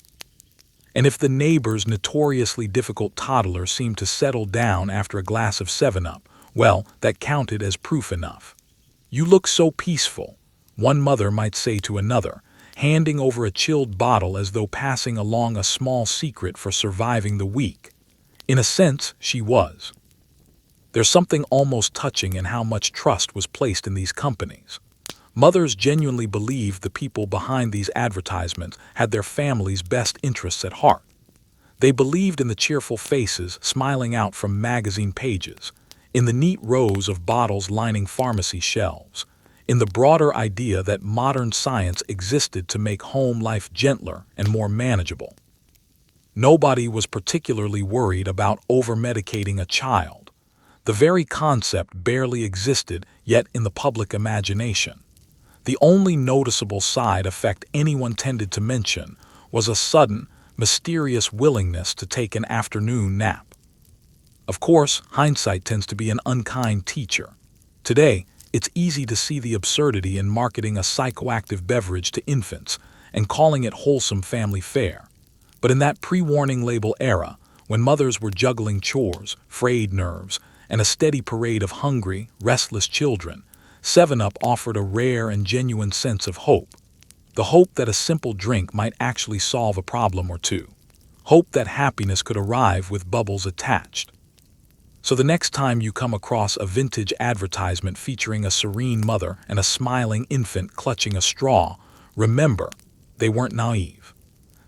And if the neighbor's notoriously difficult toddler seemed to settle down after a glass of 7-Up, well, that counted as proof enough. "You look so peaceful," one mother might say to another, handing over a chilled bottle as though passing along a small secret for surviving the week. In a sense, she was. There's something almost touching in how much trust was placed in these companies. Mothers genuinely believed the people behind these advertisements had their family's best interests at heart. They believed in the cheerful faces smiling out from magazine pages, in the neat rows of bottles lining pharmacy shelves, in the broader idea that modern science existed to make home life gentler and more manageable. Nobody was particularly worried about over-medicating a child. The very concept barely existed yet in the public imagination. The only noticeable side effect anyone tended to mention was a sudden, mysterious willingness to take an afternoon nap. Of course, hindsight tends to be an unkind teacher. Today, it's easy to see the absurdity in marketing a psychoactive beverage to infants and calling it wholesome family fare. But in that pre-warning label era, when mothers were juggling chores, frayed nerves, and a steady parade of hungry, restless children, 7-Up offered a rare and genuine sense of hope. The hope that a simple drink might actually solve a problem or two. Hope that happiness could arrive with bubbles attached. So the next time you come across a vintage advertisement featuring a serene mother and a smiling infant clutching a straw, remember, they weren't naive.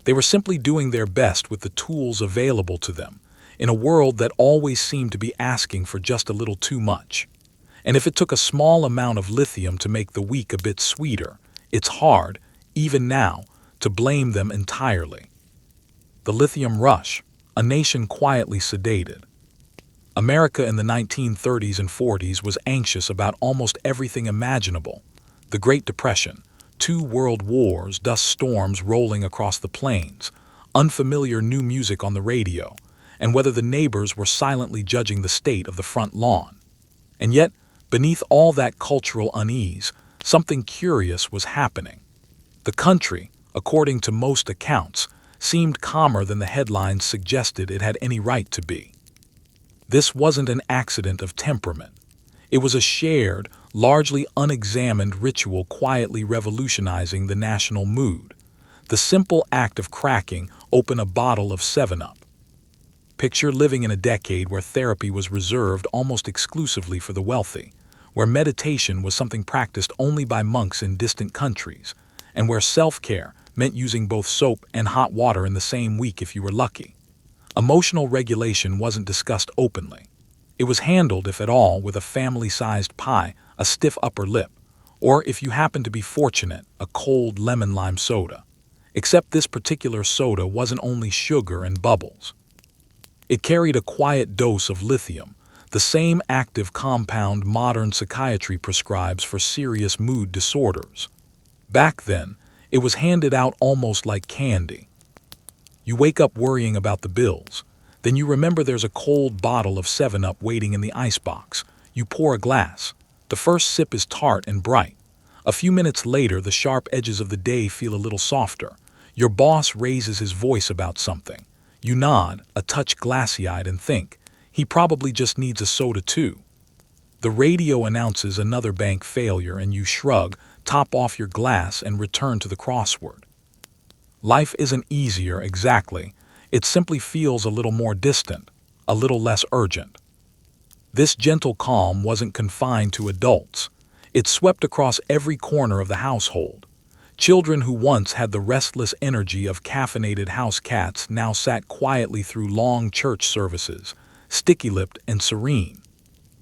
They were simply doing their best with the tools available to them, in a world that always seemed to be asking for just a little too much. And if it took a small amount of lithium to make the week a bit sweeter, it's hard, even now, to blame them entirely. The lithium rush, a nation quietly sedated. America in the 1930s and 40s was anxious about almost everything imaginable. The Great Depression, 2 world wars, dust storms rolling across the plains, unfamiliar new music on the radio, and whether the neighbors were silently judging the state of the front lawn. And yet, beneath all that cultural unease, something curious was happening. The country, according to most accounts, seemed calmer than the headlines suggested it had any right to be. This wasn't an accident of temperament. It was a shared, largely unexamined ritual quietly revolutionizing the national mood. The simple act of cracking open a bottle of 7-Up. Picture living in a decade where therapy was reserved almost exclusively for the wealthy, where meditation was something practiced only by monks in distant countries, and where self-care meant using both soap and hot water in the same week if you were lucky. Emotional regulation wasn't discussed openly. It was handled, if at all, with a family-sized pie, a stiff upper lip, or, if you happened to be fortunate, a cold lemon-lime soda. Except this particular soda wasn't only sugar and bubbles. It carried a quiet dose of lithium, the same active compound modern psychiatry prescribes for serious mood disorders. Back then, it was handed out almost like candy. You wake up worrying about the bills. Then you remember there's a cold bottle of 7-Up waiting in the icebox. You pour a glass. The first sip is tart and bright. A few minutes later, the sharp edges of the day feel a little softer. Your boss raises his voice about something. You nod, a touch glassy-eyed, and think, he probably just needs a soda too. The radio announces another bank failure and you shrug, top off your glass, and return to the crossword. Life isn't easier exactly. It simply feels a little more distant, a little less urgent. This gentle calm wasn't confined to adults. It swept across every corner of the household. Children who once had the restless energy of caffeinated house cats now sat quietly through long church services, sticky-lipped and serene.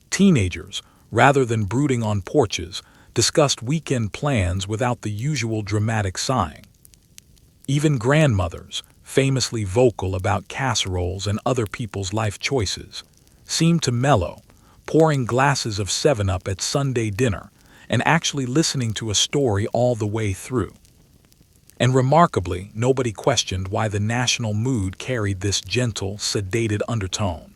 Teenagers, rather than brooding on porches, discussed weekend plans without the usual dramatic sighing. Even grandmothers, famously vocal about casseroles and other people's life choices, seemed to mellow, pouring glasses of 7-Up at Sunday dinner and actually listening to a story all the way through. And remarkably, nobody questioned why the national mood carried this gentle, sedated undertone.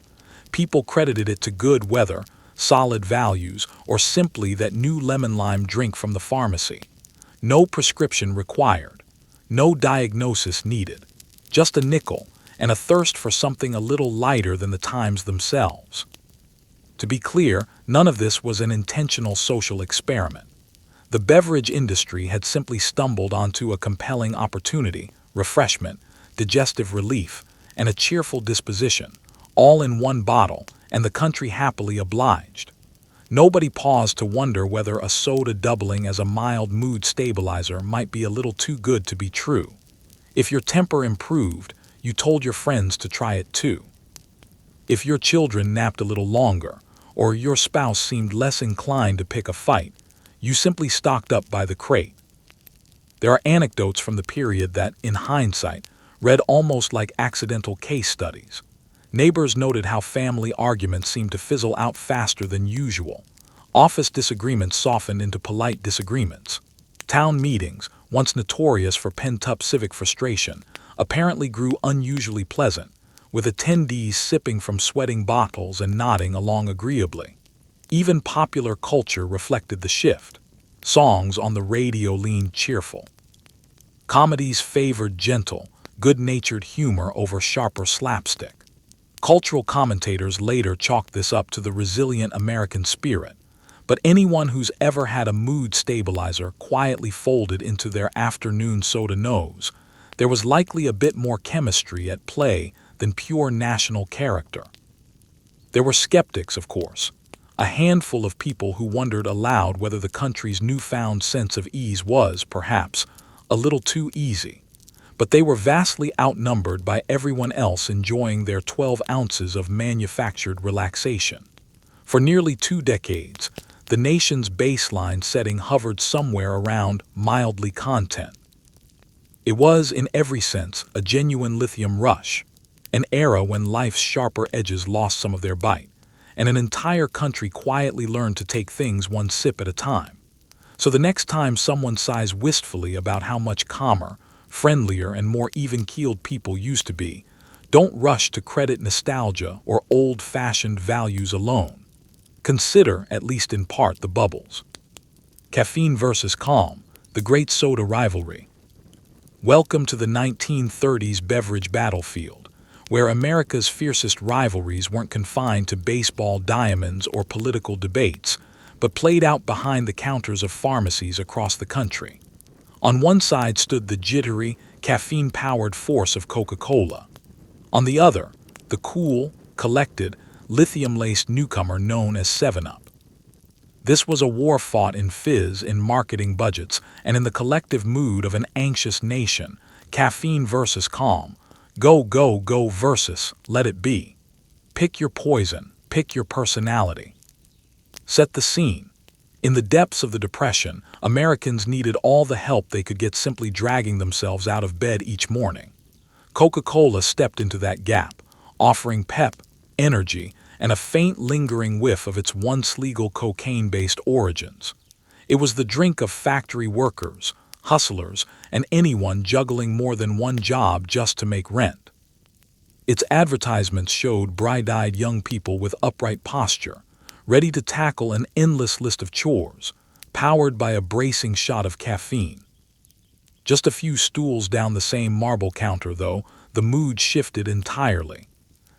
People credited it to good weather, solid values, or simply that new lemon-lime drink from the pharmacy. No prescription required. No diagnosis needed. Just a nickel and a thirst for something a little lighter than the times themselves. To be clear, none of this was an intentional social experiment. The beverage industry had simply stumbled onto a compelling opportunity, refreshment, digestive relief, and a cheerful disposition, all in one bottle, and the country happily obliged. Nobody paused to wonder whether a soda doubling as a mild mood stabilizer might be a little too good to be true. If your temper improved, you told your friends to try it too. If your children napped a little longer, or your spouse seemed less inclined to pick a fight, you simply stocked up by the crate. There are anecdotes from the period that, in hindsight, read almost like accidental case studies. Neighbors noted how family arguments seemed to fizzle out faster than usual. Office disagreements softened into polite disagreements. Town meetings, once notorious for pent-up civic frustration, apparently grew unusually pleasant, with attendees sipping from sweating bottles and nodding along agreeably. Even popular culture reflected the shift. Songs on the radio leaned cheerful. Comedies favored gentle, good-natured humor over sharper slapstick. Cultural commentators later chalked this up to the resilient American spirit, but anyone who's ever had a mood stabilizer quietly folded into their afternoon soda knows there was likely a bit more chemistry at play than pure national character. There were skeptics, of course, a handful of people who wondered aloud whether the country's newfound sense of ease was, perhaps, a little too easy. But they were vastly outnumbered by everyone else enjoying their 12 ounces of manufactured relaxation. For nearly 2 decades, the nation's baseline setting hovered somewhere around mildly content. It was, in every sense, a genuine lithium rush, an era when life's sharper edges lost some of their bite, and an entire country quietly learned to take things one sip at a time. So the next time someone sighs wistfully about how much calmer, friendlier, and more even-keeled people used to be, don't rush to credit nostalgia or old-fashioned values alone. Consider, at least in part, the bubbles. Caffeine versus calm, the great soda rivalry. Welcome to the 1930s beverage battlefield, where America's fiercest rivalries weren't confined to baseball diamonds or political debates, but played out behind the counters of pharmacies across the country. On one side stood the jittery, caffeine-powered force of Coca-Cola. On the other, the cool, collected, lithium-laced newcomer known as 7-Up. This was a war fought in fizz, in marketing budgets, and in the collective mood of an anxious nation. Caffeine versus calm. Go, go, go versus let it be. Pick your poison, pick your personality. Set the scene. In the depths of the Depression, Americans needed all the help they could get simply dragging themselves out of bed each morning. Coca-Cola stepped into that gap, offering pep, energy, and a faint lingering whiff of its once legal cocaine-based origins. It was the drink of factory workers, hustlers, and anyone juggling more than one job just to make rent. Its advertisements showed bright-eyed young people with upright posture, ready to tackle an endless list of chores, powered by a bracing shot of caffeine. Just a few stools down the same marble counter, though, the mood shifted entirely.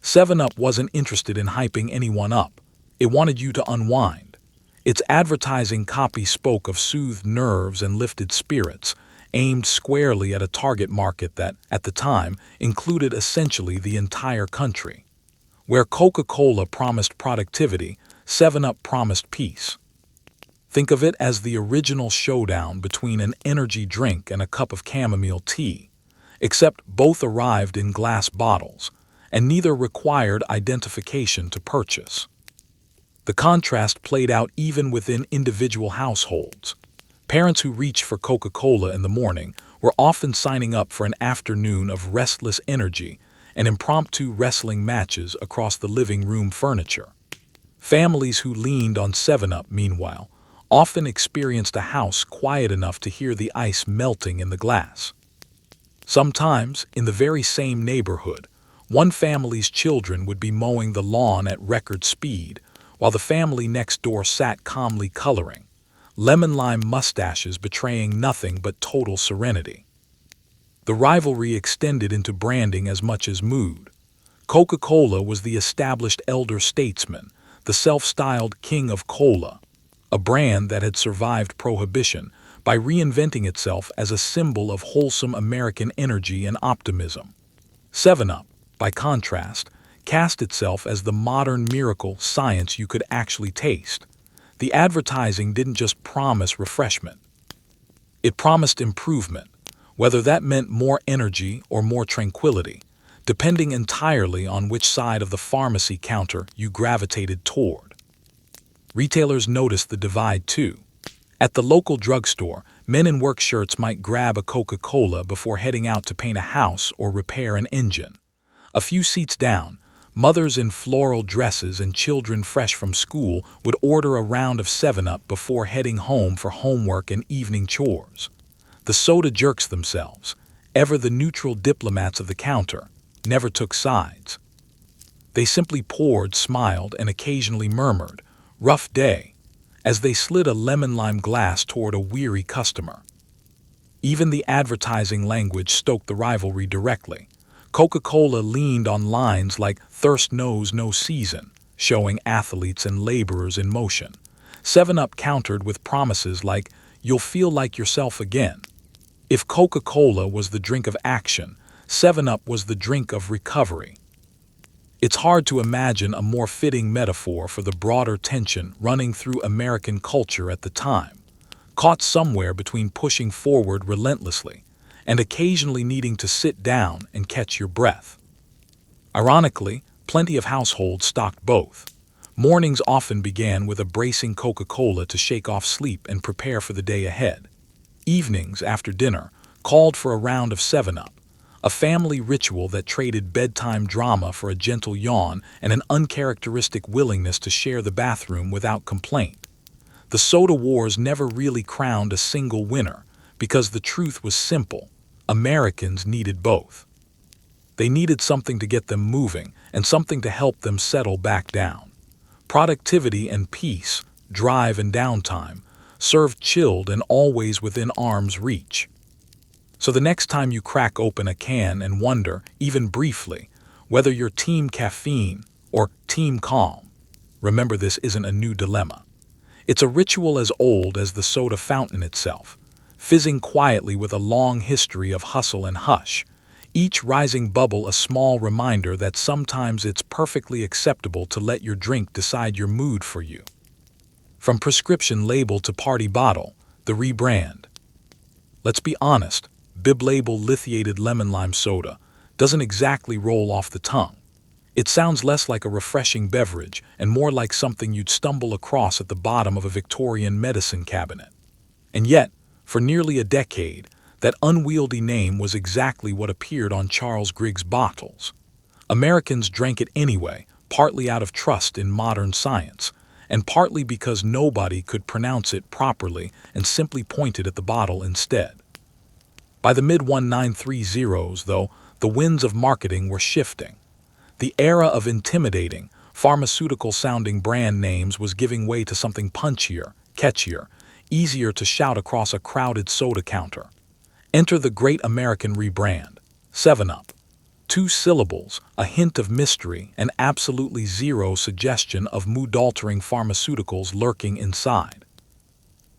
7-Up wasn't interested in hyping anyone up. It wanted you to unwind. Its advertising copy spoke of soothed nerves and lifted spirits, aimed squarely at a target market that, at the time, included essentially the entire country. Where Coca-Cola promised productivity, 7-Up promised peace. Think of it as the original showdown between an energy drink and a cup of chamomile tea, except both arrived in glass bottles, and neither required identification to purchase. The contrast played out even within individual households. Parents who reached for Coca-Cola in the morning were often signing up for an afternoon of restless energy and impromptu wrestling matches across the living room furniture. Families who leaned on 7-Up, meanwhile, often experienced a house quiet enough to hear the ice melting in the glass. Sometimes, in the very same neighborhood, one family's children would be mowing the lawn at record speed, while the family next door sat calmly coloring, lemon-lime mustaches betraying nothing but total serenity. The rivalry extended into branding as much as mood. Coca-Cola was the established elder statesman, the self-styled king of cola, a brand that had survived prohibition by reinventing itself as a symbol of wholesome American energy and optimism. 7-Up, by contrast, cast itself as the modern miracle science you could actually taste. The advertising didn't just promise refreshment. It promised improvement, whether that meant more energy or more tranquility, depending entirely on which side of the pharmacy counter you gravitated toward. Retailers noticed the divide too. At the local drugstore, men in work shirts might grab a Coca-Cola before heading out to paint a house or repair an engine. A few seats down, mothers in floral dresses and children fresh from school would order a round of 7-Up before heading home for homework and evening chores. The soda jerks themselves, ever the neutral diplomats of the counter, never took sides. They simply poured, smiled, and occasionally murmured, "Rough day," as they slid a lemon-lime glass toward a weary customer. Even the advertising language stoked the rivalry directly. Coca-Cola leaned on lines like "Thirst knows no season," showing athletes and laborers in motion. 7-Up countered with promises like, "You'll feel like yourself again." If Coca-Cola was the drink of action, 7-Up was the drink of recovery. It's hard to imagine a more fitting metaphor for the broader tension running through American culture at the time, caught somewhere between pushing forward relentlessly and occasionally needing to sit down and catch your breath. Ironically, plenty of households stocked both. Mornings often began with a bracing Coca-Cola to shake off sleep and prepare for the day ahead. Evenings, after dinner, called for a round of 7-Up, a family ritual that traded bedtime drama for a gentle yawn and an uncharacteristic willingness to share the bathroom without complaint. The soda wars never really crowned a single winner, because the truth was simple: Americans needed both. They needed something to get them moving and something to help them settle back down. Productivity and peace, drive and downtime, served chilled and always within arm's reach. So the next time you crack open a can and wonder, even briefly, whether you're Team Caffeine or Team Calm, remember this isn't a new dilemma. It's a ritual as old as the soda fountain itself, fizzing quietly with a long history of hustle and hush, each rising bubble a small reminder that sometimes it's perfectly acceptable to let your drink decide your mood for you. From prescription label to party bottle, the Rebrand. Let's be honest, Bib-Label Lithiated Lemon-Lime Soda doesn't exactly roll off the tongue. It sounds less like a refreshing beverage and more like something you'd stumble across at the bottom of a Victorian medicine cabinet. And yet, for nearly a decade, that unwieldy name was exactly what appeared on Charles Grigg's bottles. Americans drank it anyway, partly out of trust in modern science, and partly because nobody could pronounce it properly and simply pointed at the bottle instead. By the mid-1930s, though, the winds of marketing were shifting. The era of intimidating, pharmaceutical-sounding brand names was giving way to something punchier, catchier, easier to shout across a crowded soda counter. Enter the great American rebrand, 7-Up. 2 syllables, a hint of mystery, and absolutely zero suggestion of mood-altering pharmaceuticals lurking inside.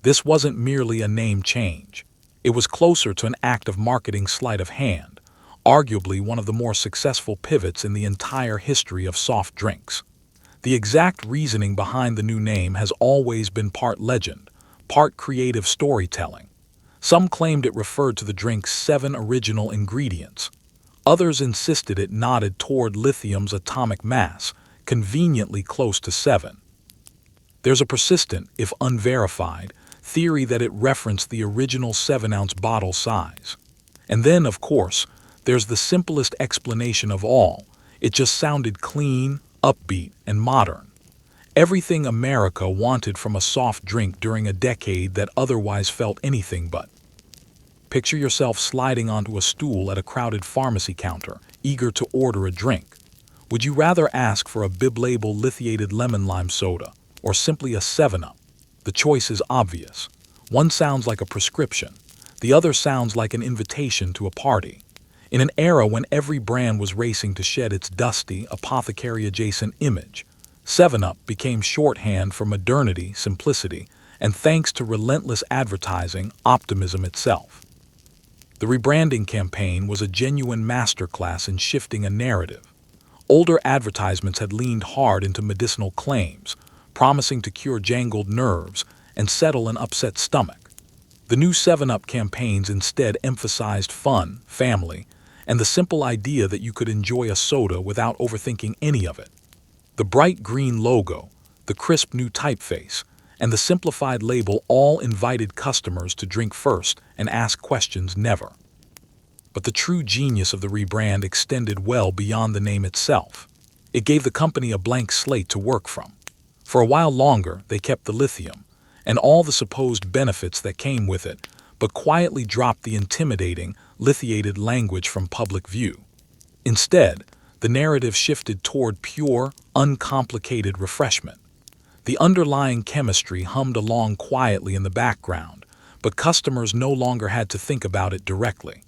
This wasn't merely a name change. It was closer to an act of marketing sleight of hand, arguably one of the more successful pivots in the entire history of soft drinks. The exact reasoning behind the new name has always been part legend, part creative storytelling. Some claimed it referred to the drink's 7 original ingredients. Others insisted it nodded toward lithium's atomic mass, conveniently close to 7. There's a persistent, if unverified, theory that it referenced the original 7-ounce bottle size. And then, of course, there's the simplest explanation of all. It just sounded clean, upbeat, and modern. Everything America wanted from a soft drink during a decade that otherwise felt anything but. Picture yourself sliding onto a stool at a crowded pharmacy counter, eager to order a drink. Would you rather ask for a Bib-Label Lithiated Lemon-Lime Soda, or simply a 7-Up? The choice is obvious. One sounds like a prescription. The other sounds like an invitation to a party. In an era when every brand was racing to shed its dusty, apothecary-adjacent image, 7-Up became shorthand for modernity, simplicity, and thanks to relentless advertising, optimism itself. The rebranding campaign was a genuine masterclass in shifting a narrative. Older advertisements had leaned hard into medicinal claims, promising to cure jangled nerves and settle an upset stomach. The new 7-Up campaigns instead emphasized fun, family, and the simple idea that you could enjoy a soda without overthinking any of it. The bright green logo, the crisp new typeface, and the simplified label all invited customers to drink first and ask questions never. But the true genius of the rebrand extended well beyond the name itself. It gave the company a blank slate to work from. For a while longer, they kept the lithium and all the supposed benefits that came with it, but quietly dropped the intimidating, lithiated language from public view. Instead, the narrative shifted toward pure, uncomplicated refreshment. The underlying chemistry hummed along quietly in the background, but customers no longer had to think about it directly.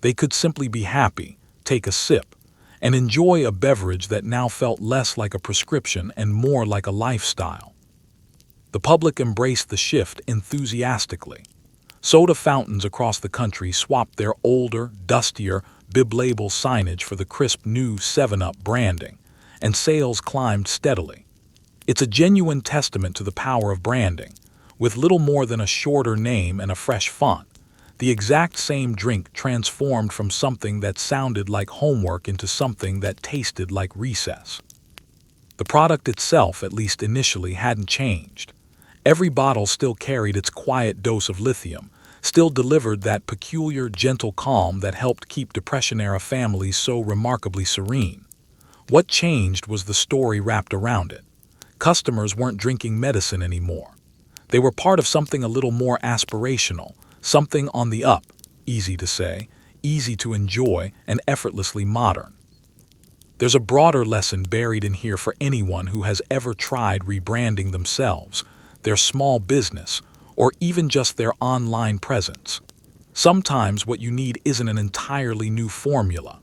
They could simply be happy, take a sip, and enjoy a beverage that now felt less like a prescription and more like a lifestyle. The public embraced the shift enthusiastically. Soda fountains across the country swapped their older, dustier Bib-Label signage for the crisp new 7-Up branding, and sales climbed steadily. It's a genuine testament to the power of branding. With little more than a shorter name and a fresh font, the exact same drink transformed from something that sounded like homework into something that tasted like recess. The product itself, at least initially, hadn't changed. Every bottle still carried its quiet dose of lithium, still delivered that peculiar, gentle calm that helped keep Depression-era families so remarkably serene. What changed was the story wrapped around it. Customers weren't drinking medicine anymore. They were part of something a little more aspirational, something on the up, easy to say, easy to enjoy, and effortlessly modern. There's a broader lesson buried in here for anyone who has ever tried rebranding themselves, their small business, or even just their online presence. Sometimes what you need isn't an entirely new formula.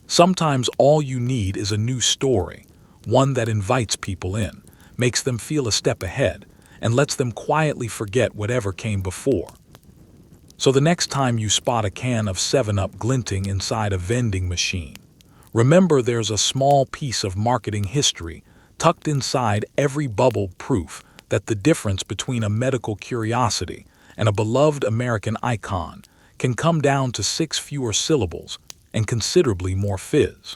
Sometimes all you need is a new story, one that invites people in, makes them feel a step ahead, and lets them quietly forget whatever came before. So the next time you spot a can of 7-Up glinting inside a vending machine, remember there's a small piece of marketing history tucked inside every bubble, proof that the difference between a medical curiosity and a beloved American icon can come down to 6 fewer syllables and considerably more fizz.